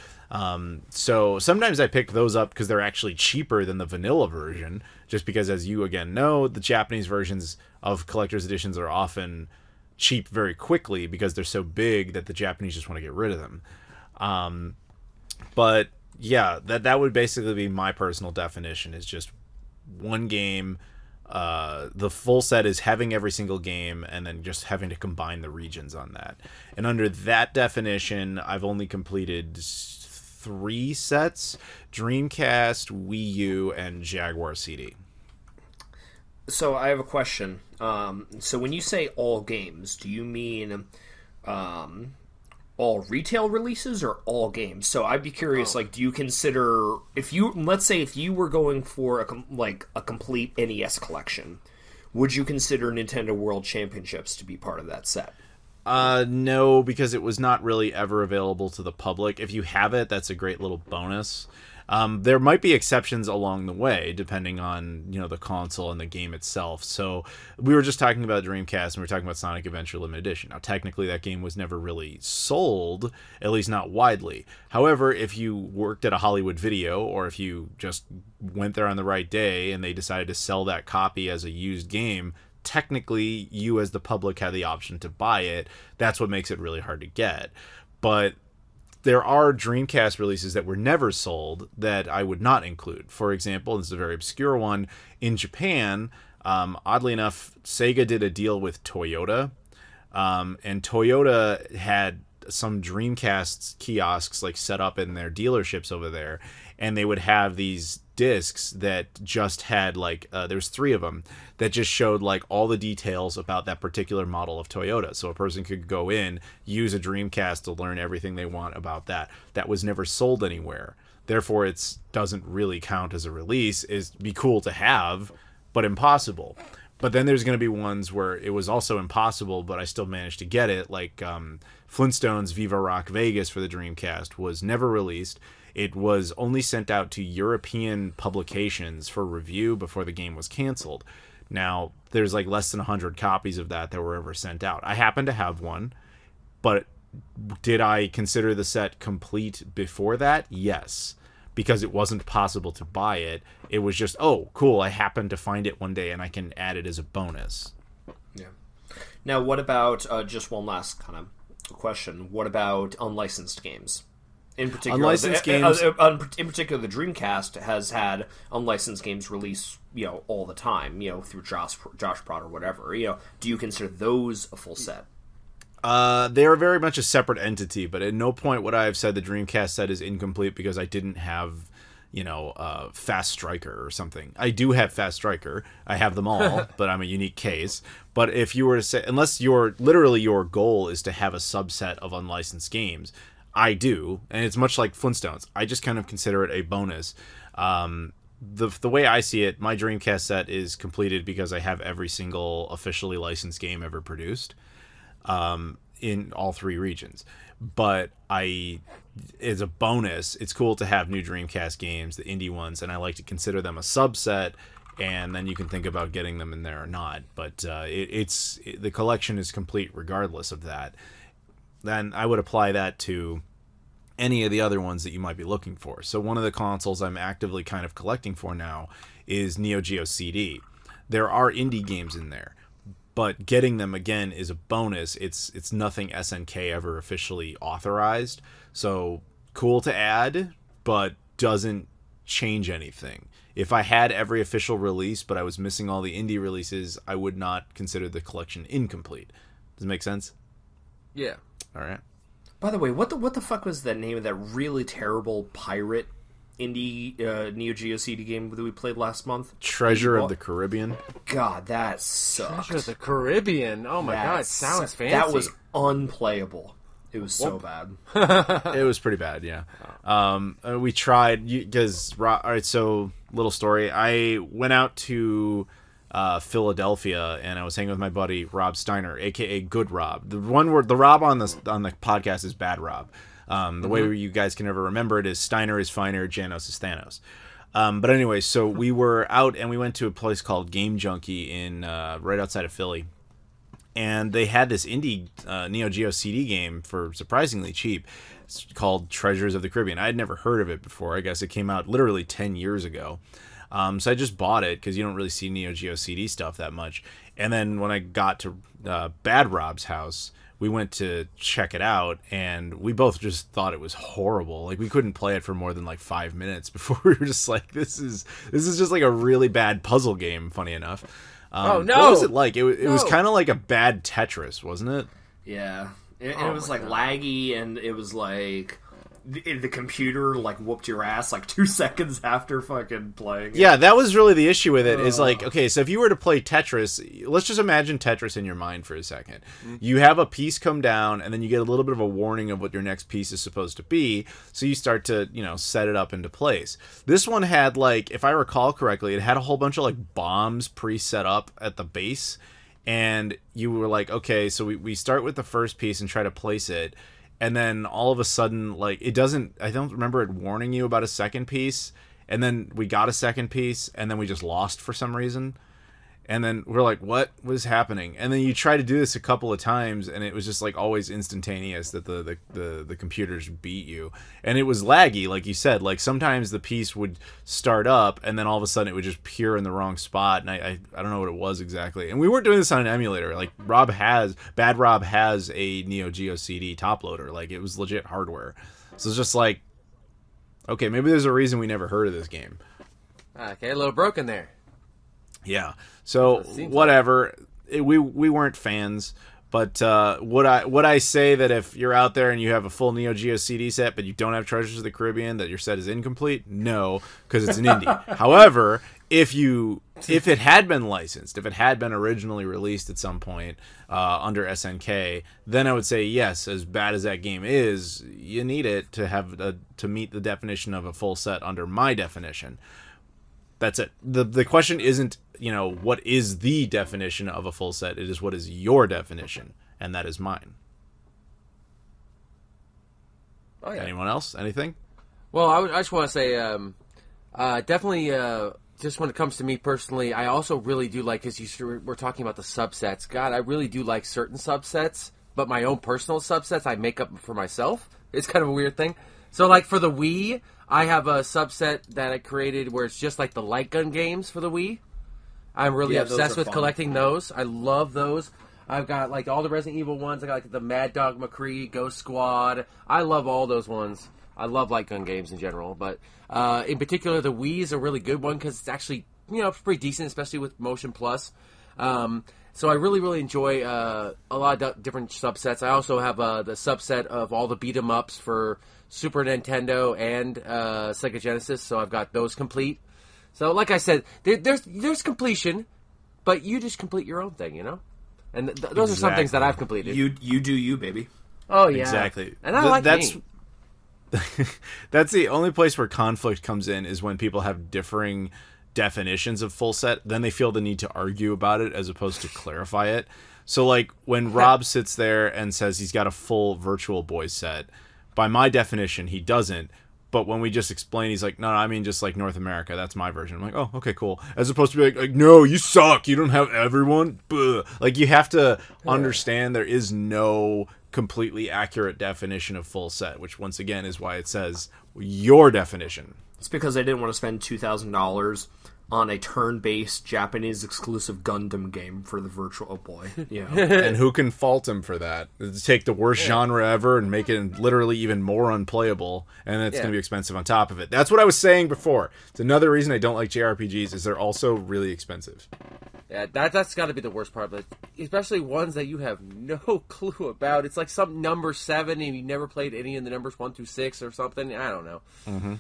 So sometimes I pick those up because they're actually cheaper than the vanilla version, just because, as you again know, the Japanese versions of collector's editions are often cheap very quickly because they're so big that the Japanese just want to get rid of them. But yeah, that would basically be my personal definition, is just one game. The full set is having every single game and then just having to combine the regions on that. And under that definition, I've only completed 3 sets: Dreamcast, Wii U, and Jaguar CD. So I have a question. So when you say all games, do you mean all retail releases or all games? So I'd be curious, like, do you consider, let's say if you were going for a complete NES collection, would you consider Nintendo World Championships to be part of that set? No, because it was not really ever available to the public. If you have it, that's a great little bonus. There might be exceptions along the way, depending on, the console and the game itself. So we were just talking about Dreamcast, and we were talking about Sonic Adventure Limited Edition. Now, technically, that game was never really sold, at least not widely. However, if you worked at a Hollywood Video, or if you just went there on the right day and they decided to sell that copy as a used game, technically, you as the public had the option to buy it. That's what makes it really hard to get. But there are Dreamcast releases that were never sold that I would not include. For example, this is a very obscure one. In Japan, oddly enough, Sega did a deal with Toyota. And Toyota had some Dreamcast kiosks set up in their dealerships over there. And they would have these discs that just had there's 3 of them that just showed all the details about that particular model of Toyota. So a person could go in, use a Dreamcast to learn everything they want about that. That was never sold anywhere. Therefore, it doesn't really count as a release. It'd be cool to have, but impossible. But then there's going to be ones where it was also impossible, but I still managed to get it, Flintstones Viva Rock Vegas for the Dreamcast was never released. It was only sent out to European publications for review before the game was canceled. Now, there's less than 100 copies of that were ever sent out. I happen to have one, but did I consider the set complete before that? Yes, because it wasn't possible to buy it. It was just, oh, cool, I happened to find it one day and I can add it as a bonus. Yeah. Now, what about, just one last kind of question, what about unlicensed games? In particular, unlicensed games. In particular, the Dreamcast has had unlicensed games release, all the time, through Josh Prod or whatever. Do you consider those a full set? They are very much a separate entity, but at no point would I have said the Dreamcast set is incomplete because I didn't have, Fast Striker or something. I do have Fast Striker. I have them all, but I'm a unique case. But if you were to say, unless your goal is to have a subset of unlicensed games, I do, and it's much like Flintstones. I just kind of consider it a bonus. The way I see it, my Dreamcast set is completed because I have every single officially licensed game ever produced in all 3 regions. But as a bonus, it's cool to have new Dreamcast games, the indie ones, and I like to consider them a subset, and then you can think about getting them in there or not. But the collection is complete regardless of that. Then I would apply that to any of the other ones that you might be looking for. So one of the consoles I'm actively kind of collecting for now is Neo Geo CD. There are indie games in there, but getting them again is a bonus. It's nothing SNK ever officially authorized. So cool to add, but doesn't change anything. If I had every official release, but I was missing all the indie releases, I would not consider the collection incomplete. Does it make sense? Yeah. All right. By the way, what the fuck was the name of that really terrible pirate indie Neo Geo CD game that we played last month? Treasure of the Caribbean. God, that sucked. Treasure of the Caribbean. Oh my god, sounds fancy. That was unplayable. It was so bad. It was pretty bad, yeah. We tried because all right. So little story. I went out to Philadelphia, and I was hanging with my buddy Rob Steiner, aka Good Rob. The Rob on the podcast is Bad Rob. The way you guys can never remember it is Steiner is finer, Janos is Thanos. But anyway, so we were out and we went to a place called Game Junkie in right outside of Philly, and they had this indie Neo Geo CD game for surprisingly cheap. It's called Treasures of the Caribbean. I had never heard of it before. I guess it came out literally 10 years ago. So I just bought it because you don't really see Neo Geo CD stuff that much. And then when I got to Bad Rob's house, we went to check it out, and we both just thought it was horrible. We couldn't play it for more than 5 minutes before we were just like, this is just a really bad puzzle game. Funny enough. Oh no! What was it like? It was kind of like a bad Tetris, wasn't it? Yeah, it was laggy, and it was the computer like whooped your ass like 2 seconds after fucking playing it. Yeah, that was really the issue with it. Is like, okay, so if you were to play Tetris, let's just imagine Tetris in your mind for a second. You have a piece come down, and then you get a little bit of a warning of what your next piece is supposed to be, so you start to, set it up into place. This one had, like, if I recall correctly, it had a whole bunch of, like, bombs pre-set up at the base, and you were like, okay, so we start with the first piece and try to place it, and then all of a sudden, like, I don't remember it warning you about a second piece, and then we got a second piece, and then we just lost for some reason. And then we're like, what was happening? And then you try to do this a couple of times, and it was just like always instantaneous that the computers beat you. And it was laggy, like you said. Like sometimes the piece would start up, and then all of a sudden it would just appear in the wrong spot. And I don't know what it was exactly. And we weren't doing this on an emulator. Like Bad Rob has a Neo Geo CD top loader. Like it was legit hardware. So it's just like, okay, maybe there's a reason we never heard of this game. Okay, a little broken there. Yeah. So whatever, we weren't fans, but would I say that if you're out there and you have a full Neo Geo CD set but you don't have Treasures of the Caribbean, that your set is incomplete? No, because it's an indie. However, if it had been licensed, if it had been originally released at some point under SNK, then I would say yes. As bad as that game is, you need it to meet the definition of a full set under my definition. That's it. The question isn't, what is the definition of a full set? It is what is your definition, and that is mine. Oh, yeah. Anyone else? Anything? Well, I just want to say, definitely, just when it comes to me personally, I also really do like, because we're talking about the subsets. God, I really do like certain subsets, but my own personal subsets I make up for myself. It's kind of a weird thing. So, like, for the Wii, I have a subset that I created where it's just like the light gun games for the Wii. I'm really obsessed with collecting those. I love those. I've got like all the Resident Evil ones. I got like the Mad Dog McCree, Ghost Squad. I love all those ones. I love light gun games in general, but in particular, the Wii is a really good one because it's actually pretty decent, especially with Motion Plus. So I really, really enjoy a lot of different subsets. I also have the subset of all the beat 'em ups for Super Nintendo and Sega Genesis, so I've got those complete. So, like I said, there's completion, but you just complete your own thing, And those are some things that I've completed. You do you, baby. Oh yeah, exactly. And I me. That's the only place where conflict comes in is when people have differing definitions of full set. Then they feel the need to argue about it as opposed to clarify it. So, like when Rob sits there and says he's got a full Virtual Boy set, by my definition, he doesn't. But when we just explain, he's like, no, I mean just like North America. That's my version. I'm like, oh, okay, cool. As opposed to be like no, you suck. You don't have everyone. Buh. Like, you have to understand there is no completely accurate definition of full set, which once again is why it says your definition. It's because I didn't want to spend $2,000 on a turn-based Japanese exclusive Gundam game for the Virtual Boy. Yeah. And who can fault him for that? Take the worst genre ever and make it literally even more unplayable, and it's going to be expensive on top of it. That's what I was saying before. It's another reason I don't like JRPGs is they're also really expensive. Yeah, that's got to be the worst part of it. Especially ones that you have no clue about. It's like some number 7 and you never played any of the numbers 1 through 6 or something. I don't know. Mm-hmm.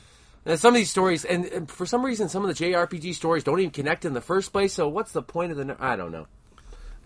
And some of these stories, and for some reason, some of the JRPG stories don't even connect in the first place. So what's the point of the? I don't know.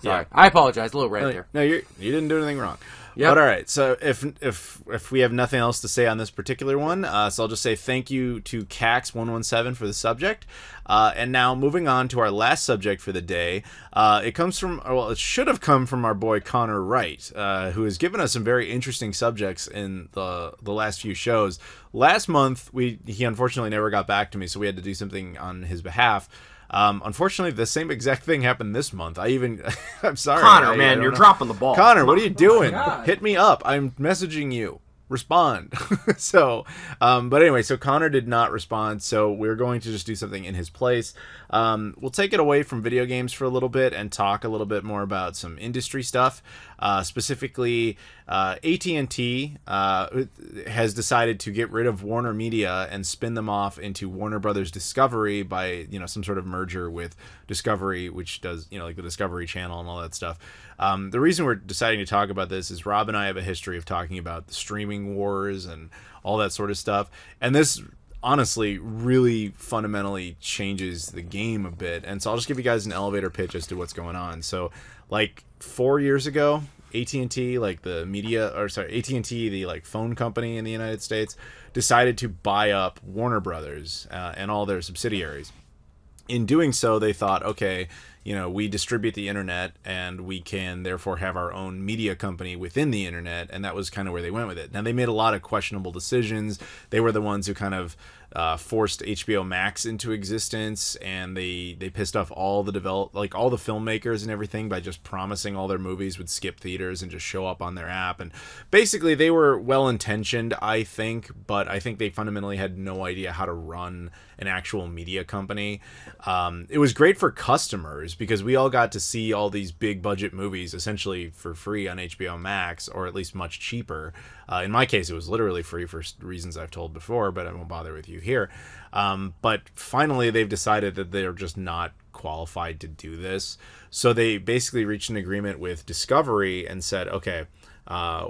Sorry, I apologize. A little rant there. No, you didn't do anything wrong. Yep. But all right. So if we have nothing else to say on this particular one, so I'll just say thank you to Cax117 for the subject. And now moving on to our last subject for the day. It should have come from our boy Connor Wright, who has given us some very interesting subjects in the last few shows. Last month, he unfortunately never got back to me, so we had to do something on his behalf. Unfortunately, the same exact thing happened this month. I'm sorry. Connor, man, you're dropping the ball. Connor, what are you doing? Hit me up. I'm messaging you. Respond. But anyway, so Connor did not respond, so we're going to just do something in his place. We'll take it away from video games for a little bit and talk a little bit more about some industry stuff. Specifically, AT&T has decided to get rid of WarnerMedia and spin them off into Warner Brothers Discovery by some sort of merger with Discovery, which does like the Discovery Channel and all that stuff. The reason we're deciding to talk about this is Rob and I have a history of talking about the streaming streaming wars and all that sort of stuff. And this honestly really fundamentally changes the game a bit. And so I'll just give you guys an elevator pitch as to what's going on. So like 4 years ago, AT&T, like the AT&T, the like phone company in the United States, decided to buy up Warner Brothers and all their subsidiaries. In doing so, they thought, okay, we distribute the internet and we can therefore have our own media company within the internet. And that was kind of where they went with it. Now, they made a lot of questionable decisions. They were the ones who kind of forced HBO Max into existence, and they pissed off all the all the filmmakers and everything by just promising all their movies would skip theaters and just show up on their app. And basically they were well-intentioned, I think, but I think they fundamentally had no idea how to run an actual media company. It was great for customers because we all got to see all these big budget movies essentially for free on HBO Max, or at least much cheaper. In my case, it was literally free for reasons I've told before, but I won't bother with you here. But finally, they've decided that they're just not qualified to do this. So they basically reached an agreement with Discovery and said, okay,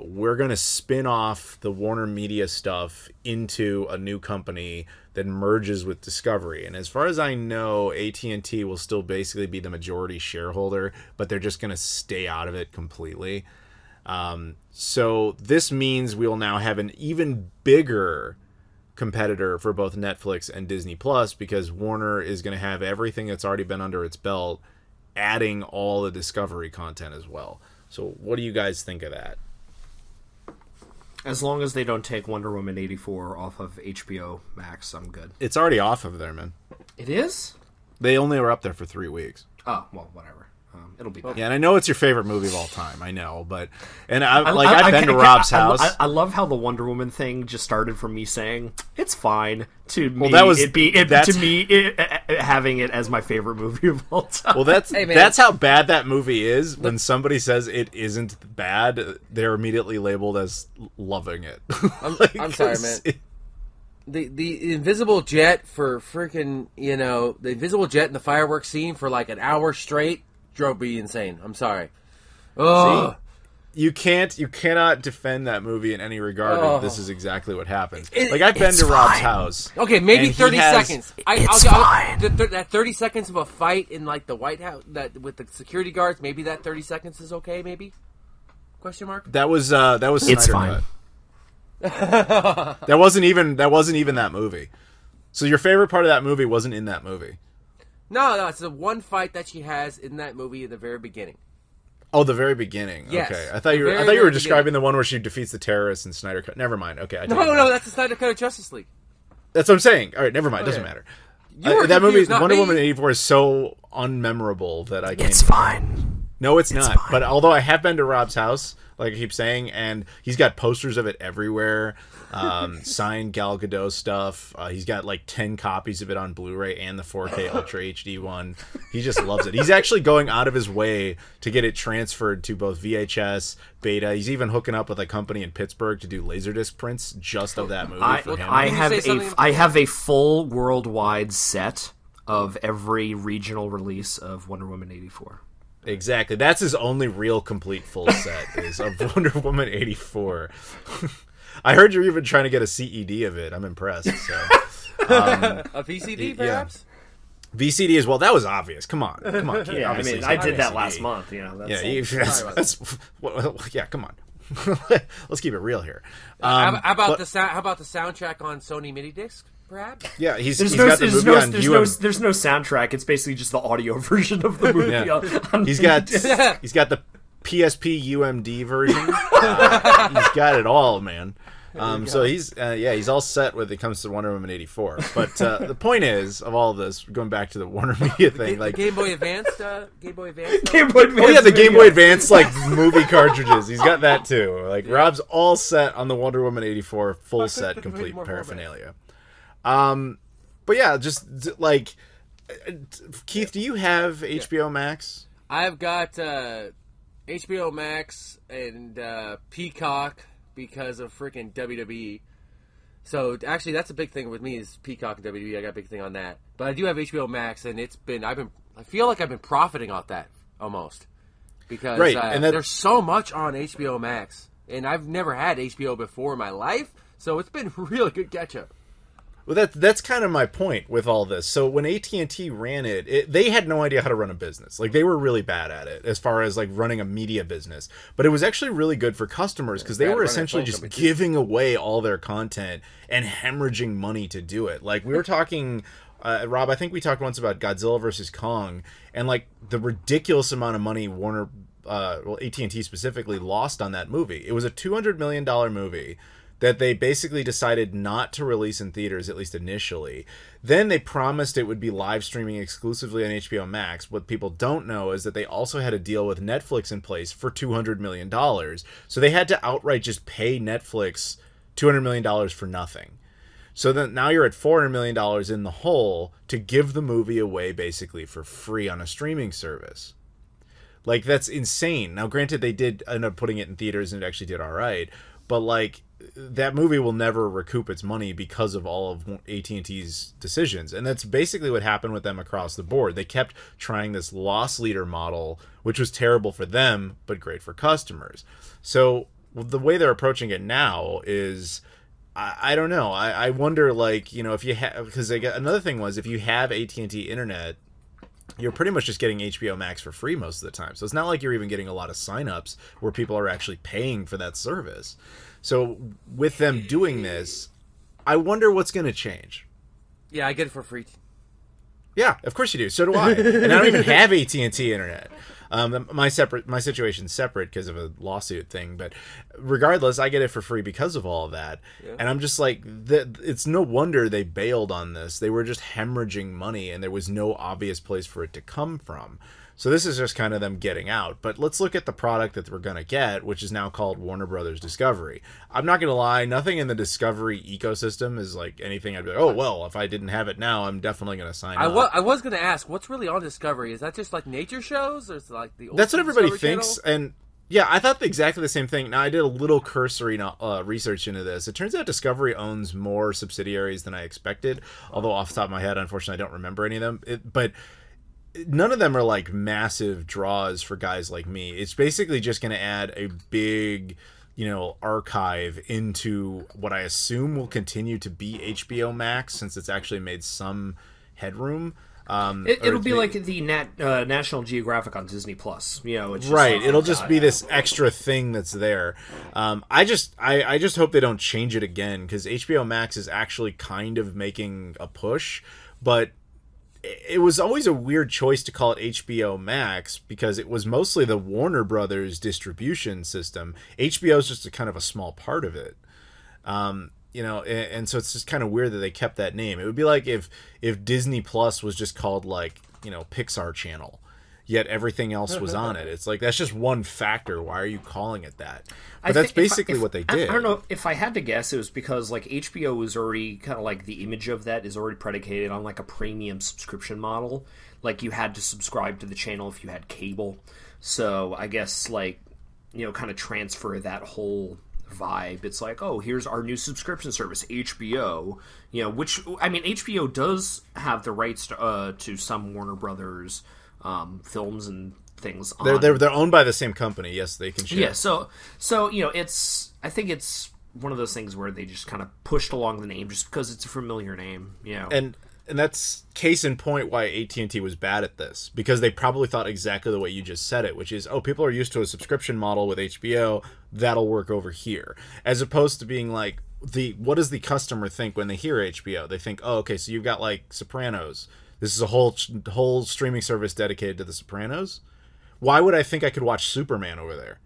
we're going to spin off the WarnerMedia stuff into a new company that merges with Discovery. And as far as I know, AT&T will still basically be the majority shareholder, but they're just going to stay out of it completely. So this means we will now have an even bigger competitor for both Netflix and Disney Plus, because Warner is going to have everything that's already been under its belt, adding all the Discovery content as well. So what do you guys think of that? As long as they don't take Wonder Woman 84 off of HBO Max, I'm good. It's already off of there, man. It is? They only were up there for 3 weeks. Oh, well, whatever. It'll be back. Yeah, and I know it's your favorite movie of all time. I know, but I've been to Rob's house. I love how the Wonder Woman thing just started from me saying it's fine to me. Having it as my favorite movie of all time. Well, that's how bad that movie is. When somebody says it isn't bad, they're immediately labeled as loving it. I'm sorry, man. The invisible jet for freaking, the invisible jet and the fireworks scene for like an hour straight drove me insane. I'm sorry. Oh, you cannot defend that movie in any regard. This is exactly what happens. I've been to Rob's house. Okay, maybe 30 seconds. It's fine. That 30 seconds of a fight in like the White House with the security guards. Maybe that 30 seconds is okay. Maybe? Question mark. That was Snyder it's fine. Cut. That wasn't even that movie. So your favorite part of that movie wasn't in that movie. No, it's the one fight that she has in that movie in the very beginning. Oh, the very beginning. Yes, okay, I thought you were describing the one where she defeats the terrorists in Snyder Cut. Never mind. Okay, no, that's the Snyder Cut of Justice League. That's what I'm saying. All right, never mind. Doesn't matter. That movie, Wonder Woman 84, is so unmemorable that I can't. It's fine. No, it's not. Fine. But although I have been to Rob's house, like I keep saying, and he's got posters of it everywhere, signed Gal Gadot stuff. He's got like 10 copies of it on Blu-ray and the 4K Ultra HD one. He just loves it. He's actually going out of his way to get it transferred to both VHS, Beta. He's even hooking up with a company in Pittsburgh to do Laserdisc prints just of that movie for him. I have a full worldwide set of every regional release of Wonder Woman 84. Exactly. That's his only real complete full set is of Wonder Woman 84. I heard you're even trying to get a CED of it. I'm impressed. So, a VCD, perhaps? Yeah. VCD as well. That was obvious. Come on. Keith. Yeah, I mean, I did that last month. Come on. Let's keep it real here. How about the soundtrack on Sony mini disc? Perhaps? Yeah, there's no soundtrack. It's basically just the audio version of the movie. Yeah. He's got the PSP UMD version. He's got it all, man. So he's all set when it comes to Wonder Woman 84. But the point is, of all of this, going back to the WarnerMedia thing, the Game Boy Advance, Game Boy Advance. Oh yeah, the Game Boy Advance movie cartridges. He's got that too. Rob's all set on the Wonder Woman 84 full set, complete paraphernalia. But yeah, just like Keith, do you have HBO Max? I've got HBO Max and Peacock because of freaking WWE. So actually, that's a big thing with me is Peacock and WWE. I got a big thing on that. But I do have HBO Max, and I feel like I've been profiting off that almost because right. And there's so much on HBO Max. and I've never had HBO before in my life, so it's been really good catch-up. Well, that's kind of my point with all this. So when AT&T ran it, they had no idea how to run a business. Like, they were really bad at it as far as like running a media business. But it was actually really good for customers because they were essentially just giving away all their content and hemorrhaging money to do it. Like, we were talking, Rob, I think we talked once about Godzilla versus Kong, and like the ridiculous amount of money AT&T specifically lost on that movie. It was a $200 million movie that they basically decided not to release in theaters, at least initially. Then they promised it would be live streaming exclusively on HBO Max. What people don't know is that they also had a deal with Netflix in place for $200 million. So they had to outright just pay Netflix $200 million for nothing. So then now you're at $400 million in the hole to give the movie away basically for free on a streaming service. Like, that's insane. Now, granted, they did end up putting it in theaters and it actually did all right. But, like, that movie will never recoup its money because of all of AT&T's decisions. And that's basically what happened with them across the board. They kept trying this loss leader model, which was terrible for them, but great for customers. So the way they're approaching it now is, I don't know. I wonder, like, you know, if you have, because another thing was, if you have AT&T internet, you're pretty much just getting HBO Max for free most of the time. So it's not like you're even getting a lot of signups where people are actually paying for that service. So with them doing this, I wonder what's going to change. Yeah, I get it for free. Yeah, of course you do. So do I. And I don't even have AT&T internet. My situation's separate because of a lawsuit thing, but regardless, I get it for free because of all of that. Yeah. And I'm just like, it's no wonder they bailed on this. They were just hemorrhaging money, and there was no obvious place for it to come from. So this is just kind of them getting out. But let's look at the product that we're going to get, which is now called Warner Brothers Discovery. I'm not going to lie, nothing in the Discovery ecosystem is like anything I'd be like, oh, well, if I didn't have it now, I'm definitely going to sign up. I was going to ask, what's really on Discovery? Is that just like nature shows? Or is it like the old That's what everybody Discovery thinks. channel? And yeah, I thought exactly the same thing. Now, I did a little cursory research into this. It turns out Discovery owns more subsidiaries than I expected, although off the top of my head, unfortunately, I don't remember any of them. But none of them are like massive draws for guys like me. It's basically just going to add a big, you know, archive into what I assume will continue to be HBO Max, since it's actually made some headroom. It'll be like the National Geographic on Disney Plus. You know, it's just right. It'll just be this extra thing that's there. I just hope they don't change it again, because HBO Max is actually kind of making a push, but it was always a weird choice to call it HBO Max because it was mostly the Warner Brothers distribution system. HBO is just a kind of a small part of it. You know, and so it's just kind of weird that they kept that name. It would be like if Disney Plus was just called, like, you know, Pixar Channel, yet everything else was on it. It's like, that's just one factor. Why are you calling it that? But that's basically what they did. I don't know. If I had to guess, it was because, like, HBO was already kind of like, the image of that is already predicated on, like, a premium subscription model. Like, you had to subscribe to the channel if you had cable. So I guess, like, you know, kind of transfer that whole vibe. It's like, oh, here's our new subscription service, HBO. You know, which, I mean, HBO does have the rights to some Warner Brothers films and things. They're owned by the same company. Yes, they can share. Yeah, so you know, I think it's one of those things where they just kind of pushed along the name just because it's a familiar name, you know. And that's case in point why AT&T was bad at this, because they probably thought exactly the way you just said it, which is, oh, people are used to a subscription model with HBO, that'll work over here, as opposed to being like, what does the customer think when they hear HBO? They think, oh, okay, so you've got like Sopranos. This is a whole streaming service dedicated to The Sopranos. Why would I think I could watch Superman over there?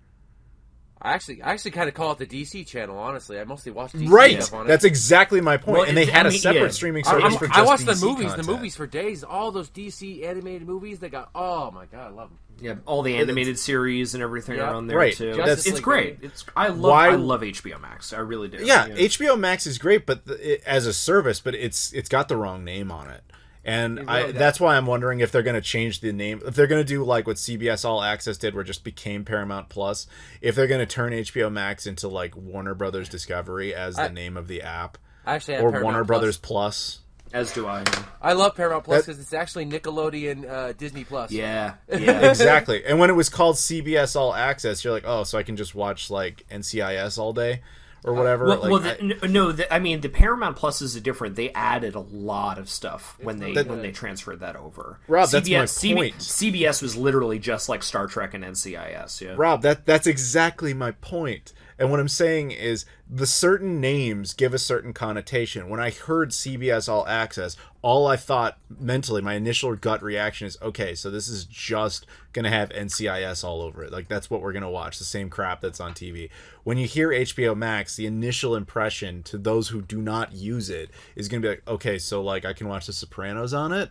I actually kind of call it the DC channel, honestly. I mostly watch DC right. stuff on it. That's exactly my point. Well, and they had a separate streaming service for just I watch DC the movies. content. The movies for days. All those DC animated movies. They got. Oh my god, I love them. Yeah, all the animated series and everything are on there right. too. It's great. I love HBO Max. I really do. Yeah, HBO Max is great, but as a service, but it's got the wrong name on it. And that's why I'm wondering if they're going to change the name. If they're going to do like what CBS All Access did, where it just became Paramount Plus. If they're going to turn HBO Max into like Warner Brothers Discovery as the name of the app, I actually have or Paramount Warner Plus. Brothers Plus. As do I. I love Paramount Plus because it's actually Nickelodeon Disney Plus. Yeah. Yeah. Exactly. And when it was called CBS All Access, you're like, oh, so I can just watch like NCIS all day or whatever. I mean, the Paramount Plus is different. They added a lot of stuff when they transferred that over. Rob, that's my point. CBS was literally just like Star Trek and NCIS. Yeah. Rob, that's exactly my point. And what I'm saying is the certain names give a certain connotation. When I heard CBS All Access, all I thought mentally, my initial gut reaction is, okay, so this is just going to have NCIS all over it. Like, that's what we're going to watch, the same crap that's on TV. When you hear HBO Max, the initial impression to those who do not use it is going to be like, okay, so like I can watch The Sopranos on it?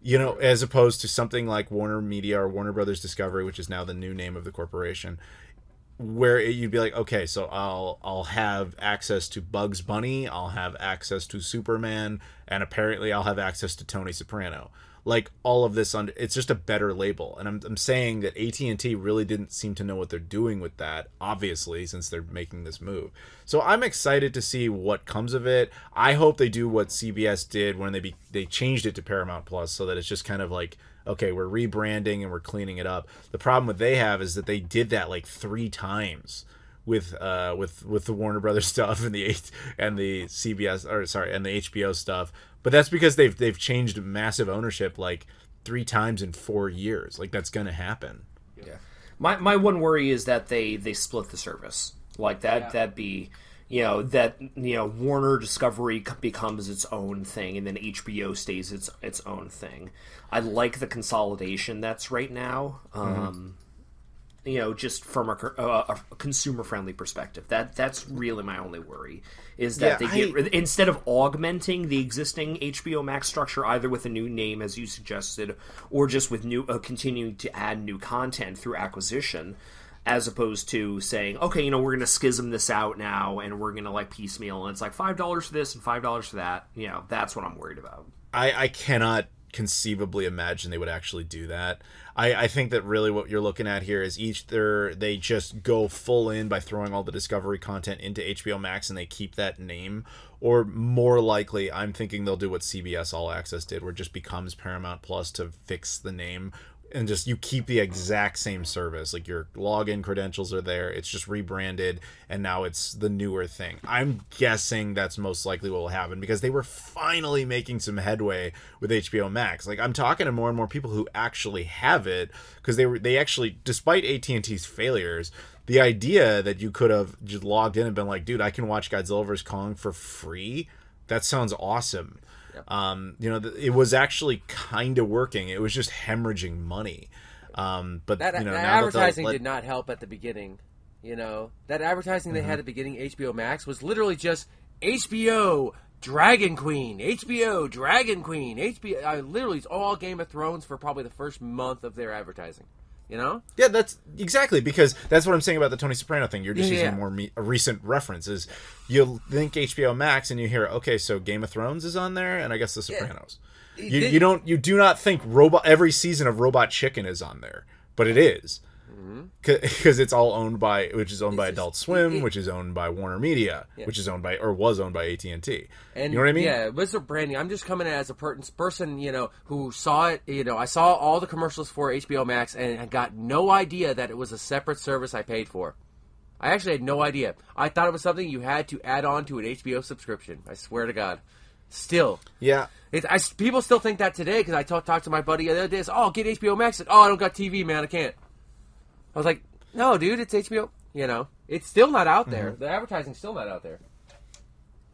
You know, as opposed to something like WarnerMedia or Warner Brothers Discovery, which is now the new name of the corporation, where you'd be like, okay, so I'll have access to Bugs Bunny, I'll have access to Superman, and apparently I'll have access to Tony Soprano. Like, all of this it's just a better label. And I'm saying that AT&T really didn't seem to know what they're doing with that, obviously, since they're making this move. So I'm excited to see what comes of it. I hope they do what CBS did when they changed it to Paramount Plus, so that it's just kind of like, okay, we're rebranding and we're cleaning it up. The problem that they have is that they did that like 3 times with the Warner Brothers stuff and the CBS and the HBO stuff. But that's because they've changed massive ownership like 3 times in 4 years. Like, that's going to happen. Yeah. My one worry is that they split the service. Like that'd be, Warner Discovery becomes its own thing, and then HBO stays its own thing. I like the consolidation that's right now. Just from a consumer-friendly perspective. That's really my only worry, is that instead of augmenting the existing HBO Max structure, either with a new name, as you suggested, or just with continuing to add new content through acquisition, as opposed to saying, okay, we're going to schism this out now, and we're going to like piecemeal, and it's like $5 for this and $5 for that. That's what I'm worried about. I cannot conceivably imagine they would actually do that. I think that really what you're looking at here is they just go full in by throwing all the Discovery content into HBO Max and they keep that name, or more likely I'm thinking they'll do what CBS All Access did, where it just becomes Paramount Plus to fix the name, and just you keep the exact same service. Like, your login credentials are there, it's just rebranded, and now it's the newer thing. I'm guessing that's most likely what will happen, because they were finally making some headway with HBO Max. Like, I'm talking to more and more people who actually have it, because they actually, despite AT&T's failures, the idea that you could have just logged in and been like, dude, I can watch Godzilla vs. Kong for free, that sounds awesome. It was actually kind of working. It was just hemorrhaging money. But that advertising did not help at the beginning. That advertising they had at the beginning, HBO Max, was literally just HBO Dragon Queen, HBO Dragon Queen, HBO. Literally, it's all Game of Thrones for probably the first month of their advertising. Yeah, that's exactly, because that's what I'm saying about the Tony Soprano thing. You're just using a recent reference. Is you'll think HBO Max and you hear, okay, so Game of Thrones is on there, and I guess The Sopranos. Yeah. You do not think every season of Robot Chicken is on there, but it is. Because it's all owned by, which is owned by Adult Swim, which is owned by WarnerMedia, which is owned by, or was owned by AT&T. And you know what I mean? Yeah, Mr. Branding, I'm just coming as a person, who saw it. I saw all the commercials for HBO Max and I got no idea that it was a separate service I paid for. I actually had no idea. I thought it was something you had to add on to an HBO subscription. I swear to God. Still. Yeah. People still think that today, because I talked to my buddy the other day. Get HBO Max. I don't got TV, man. I can't. I was like, no, dude, it's HBO. It's still not out there. The advertising's still not out there.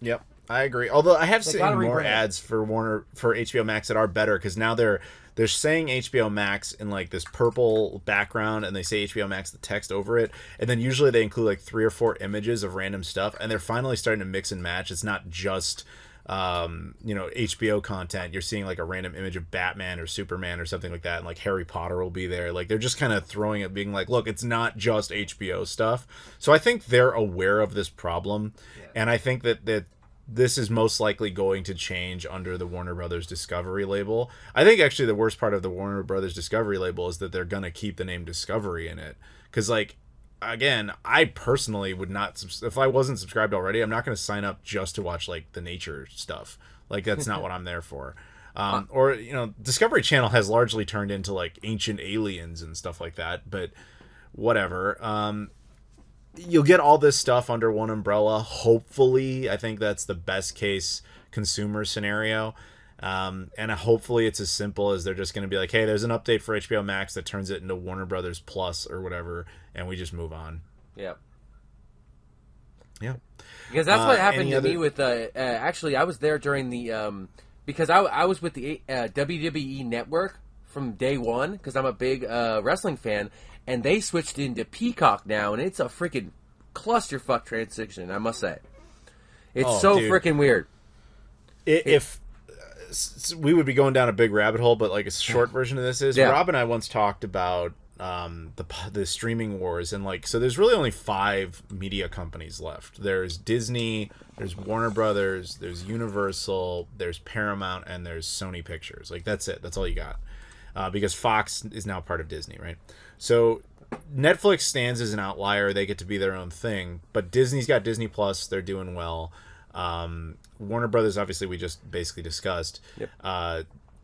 Yep, I agree. Although I have seen more ads for HBO Max that are better, because now they're saying HBO Max in like this purple background, and they say HBO Max, the text over it, and then usually they include like 3 or 4 images of random stuff, and they're finally starting to mix and match. It's not just HBO content. You're seeing like a random image of Batman or Superman or something like that, and like Harry Potter will be there. Like, they're just kind of throwing it, being like, look, it's not just HBO stuff. So I think they're aware of this problem, and I think that this is most likely going to change under the Warner Brothers Discovery label. I think actually the worst part of the Warner Brothers Discovery label is that they're going to keep the name Discovery in it, because like, again, I personally would not, if I wasn't subscribed already, I'm not going to sign up just to watch like the nature stuff. Like, that's not what I'm there for. Or, Discovery Channel has largely turned into, like, Ancient Aliens and stuff like that, but whatever. You'll get all this stuff under one umbrella, hopefully. I think that's the best case consumer scenario. And hopefully it's as simple as they're just going to be like, hey, there's an update for HBO Max that turns it into Warner Brothers Plus or whatever, and we just move on. Yeah. Yeah. Because that's what happened to me with, actually, I was there during the, because I was with the WWE Network from day one, because I'm a big wrestling fan, and they switched into Peacock now, and it's a freaking clusterfuck transition, I must say. It's freaking weird. If we would be going down a big rabbit hole, but like a short version of this is Rob and I once talked about the streaming wars, and like, so there's really only 5 media companies left. There's Disney, there's Warner Brothers, there's Universal, there's Paramount, and there's Sony Pictures. Like, that's it. That's all you got. Because Fox is now part of Disney, right? So Netflix stands as an outlier. They get to be their own thing, but Disney's got Disney Plus. They're doing well. Warner Brothers, obviously, we just basically discussed. Yep.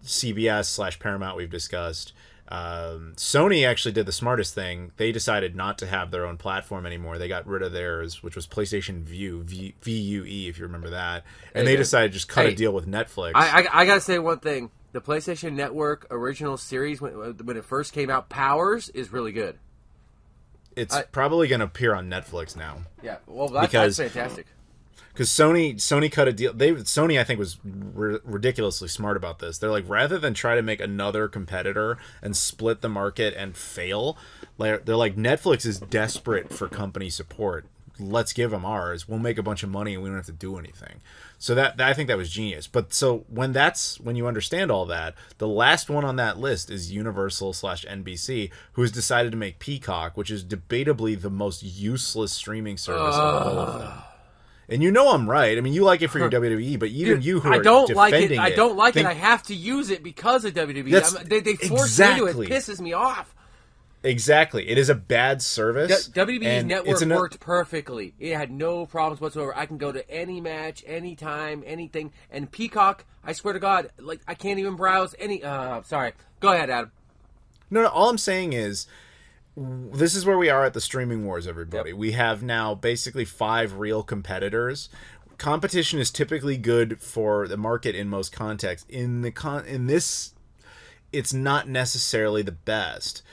CBS / Paramount, we've discussed. Sony actually did the smartest thing. They decided not to have their own platform anymore. They got rid of theirs, which was PlayStation Vue, VUE, if you remember that. And they decided to just cut a deal with Netflix. I gotta say one thing. The PlayStation Network original series, when it first came out, Powers, is really good. It's probably going to appear on Netflix now. Yeah, well, that's fantastic. Because Sony cut a deal. Sony, I think, was ridiculously smart about this. They're like, rather than try to make another competitor and split the market and fail, they're like, Netflix is desperate for company support. Let's give them ours. We'll make a bunch of money and we don't have to do anything. So that I think that was genius. But so when you understand all that, the last one on that list is Universal / NBC, who has decided to make Peacock, which is debatably the most useless streaming service of all of them. And you know I'm right. I mean, you like it for your WWE, but even you who are defending it, I don't like it. I have to use it because of WWE. They force me to. It pisses me off. Exactly. It is a bad service. WWE Network worked perfectly. It had no problems whatsoever. I can go to any match, anytime, anything. And Peacock, I swear to God, like, I can't even browse any... sorry. Go ahead, Adam. No, all I'm saying is, this is where we are at the streaming wars, everybody. Yep. We have now basically 5 real competitors. Competition is typically good for the market in most contexts. In this, it's not necessarily the best.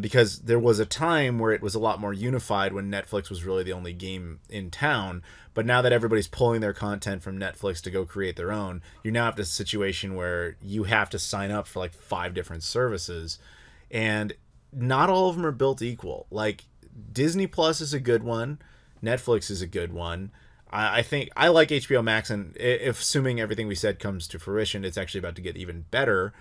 Because there was a time where it was a lot more unified when Netflix was really the only game in town. But now that everybody's pulling their content from Netflix to go create their own, you now have this situation where you have to sign up for like 5 different services. And not all of them are built equal. Like, Disney Plus is a good one. Netflix is a good one. I think I like HBO Max, and if assuming everything we said comes to fruition, it's actually about to get even better.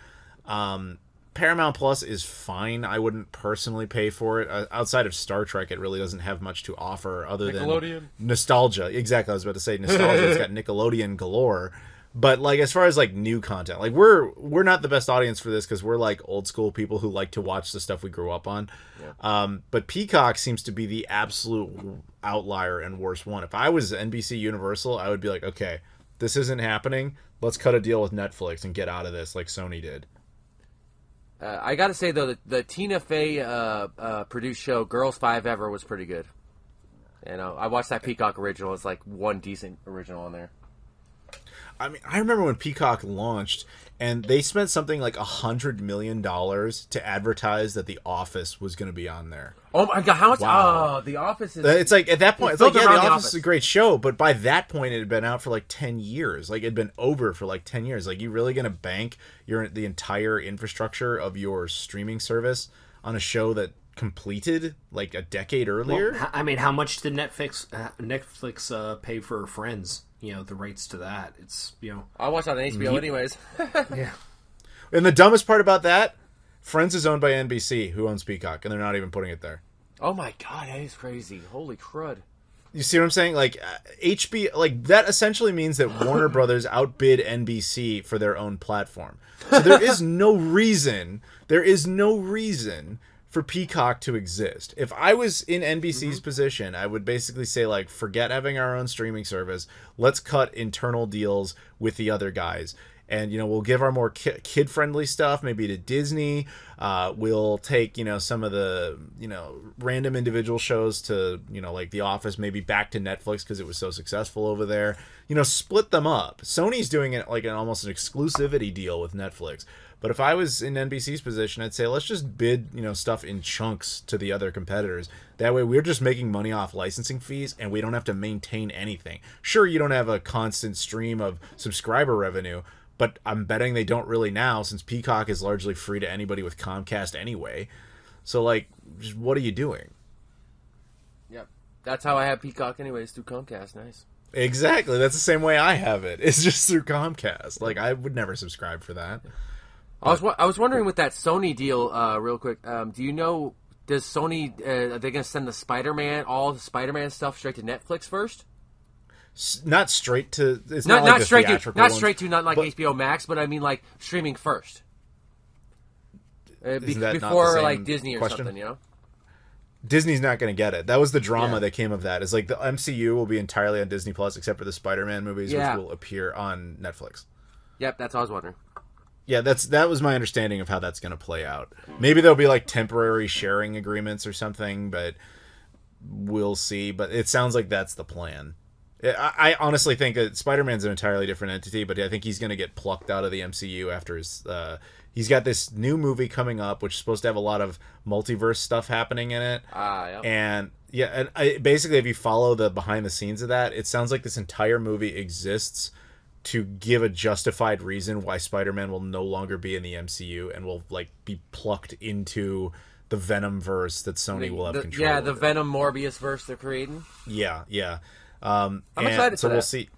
Paramount Plus is fine. I wouldn't personally pay for it. Outside of Star Trek, it really doesn't have much to offer other than nostalgia. Exactly, I was about to say nostalgia. It's got Nickelodeon galore. But like, as far as like new content, like we're not the best audience for this because we're like old school people who like to watch the stuff we grew up on. Yeah. But Peacock seems to be the absolute outlier and worst one. If I was NBC Universal, I would be like, okay, this isn't happening. Let's cut a deal with Netflix and get out of this like Sony did. I got to say, though, the Tina Fey produced show, Girls 5 Ever, was pretty good. And I watched that Peacock original. It's like one decent original on there. I mean, I remember when Peacock launched, and they spent something like $100 million to advertise that The Office was going to be on there. Oh my God, how much? Wow. Oh, The Office is... It's like, at that point, it's like, yeah, The Office is a great show, but by that point, it had been out for like 10 years. Like, it had been over for like 10 years. Like, you really going to bank the entire infrastructure of your streaming service on a show that completed like a decade earlier? Well, I mean, how much did Netflix pay for Friends? The rights to that. It's, I watch on HBO anyways. Yeah. And the dumbest part about that, Friends is owned by NBC, who owns Peacock, and they're not even putting it there. Oh my God, that is crazy. Holy crud. You see what I'm saying? Like, HBO, like, that essentially means that Warner Brothers outbid NBC for their own platform. So there is no reason for Peacock to exist. If I was in NBC's position, I would basically say, like, forget having our own streaming service. Let's cut internal deals with the other guys. And, you know, we'll give our more kid-friendly stuff maybe to Disney. We'll take, you know, some of the, you know, random individual shows to, you know, like The Office, maybe back to Netflix because it was so successful over there. You know, split them up. Sony's doing it like almost an exclusivity deal with Netflix. But if I was in NBC's position, I'd say let's just bid, you know, stuff in chunks to the other competitors. That way we're just making money off licensing fees and we don't have to maintain anything. Sure, you don't have a constant stream of subscriber revenue, but I'm betting they don't really now, since Peacock is largely free to anybody with Comcast anyway. So, like, just what are you doing? Yep. That's how I have Peacock anyways, through Comcast. Nice. Exactly. That's the same way I have it. It's just through Comcast. Like, I would never subscribe for that. I was wondering with that Sony deal, real quick, do you know, does Sony, are they going to send all the Spider-Man stuff straight to Netflix first? Not straight to. It's not like not the straight theatrical to not ones, straight to not like but, HBO Max, but I mean like streaming first. Isn't that not the Before same like Disney or question? something, you know. Disney's not going to get it. That was the drama that came of that. Is like the MCU will be entirely on Disney Plus, except for the Spider-Man movies, which will appear on Netflix. Yep, that's what I was wondering. Yeah, that was my understanding of how that's going to play out. Maybe there'll be like temporary sharing agreements or something, but we'll see. But it sounds like that's the plan. I honestly think that Spider-Man's an entirely different entity, but I think he's going to get plucked out of the MCU after his... he's got this new movie coming up, which is supposed to have a lot of multiverse stuff happening in it. Yep. And basically, if you follow the behind the scenes of that, it sounds like this entire movie exists to give a justified reason why Spider-Man will no longer be in the MCU and will like be plucked into the Venom verse that Sony will have control over. The Venom Morbius verse they're creating. Yeah. I'm excited for that. We'll see.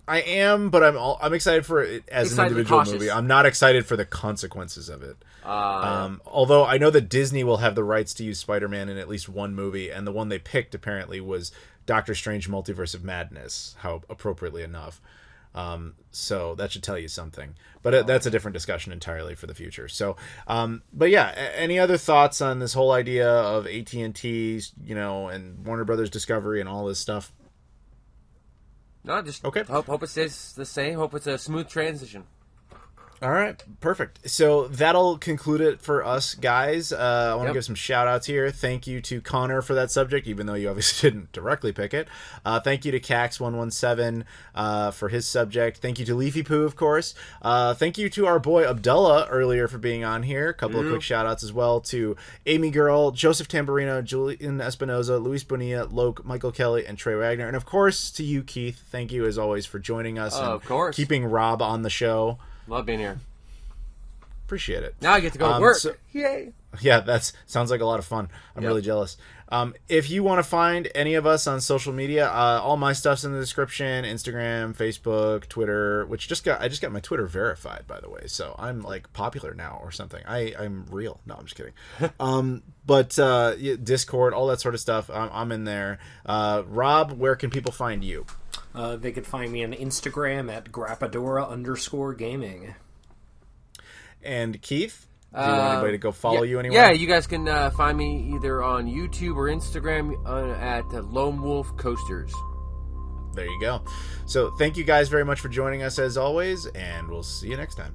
I am, but I'm excited for it as an individual movie. I'm not excited for the consequences of it. Although I know that Disney will have the rights to use Spider-Man in at least one movie, and the one they picked apparently was Doctor Strange Multiverse of Madness, how appropriately enough. So that should tell you something. But that's a different discussion entirely for the future. So, but yeah, any other thoughts on this whole idea of AT&T, you know, and Warner Brothers Discovery and all this stuff? No, just okay. Hope it stays the same. Hope it's a smooth transition. All right, perfect. So that'll conclude it for us, guys. I want to give some shout-outs here. Thank you to Connor for that subject, even though you obviously didn't directly pick it. Thank you to Cax117 for his subject. Thank you to Leafy Poo, of course. Thank you to our boy Abdullah earlier for being on here. A couple of quick shout-outs as well to Amy Girl, Joseph Tamburino, Julian Espinoza, Luis Bonilla, Loke, Michael Kelly, and Trey Wagner. And, of course, to you, Keith. Thank you, as always, for joining us and of course. Keeping Rob on the show. Love being here. Appreciate it. Now I get to go to work. Yay! Yeah, that sounds like a lot of fun. I'm really jealous. If you want to find any of us on social media, all my stuff's in the description: Instagram, Facebook, Twitter. I just got my Twitter verified, by the way, so I'm like popular now or something. I'm real. No, I'm just kidding. But Discord, all that sort of stuff. I'm in there. Rob, where can people find you? They could find me on Instagram at Grappadora_gaming. And Keith, do you want anybody to go follow you anywhere? Yeah, you guys can find me either on YouTube or Instagram at Lone Wolf Coasters. There you go. So thank you guys very much for joining us as always, and we'll see you next time.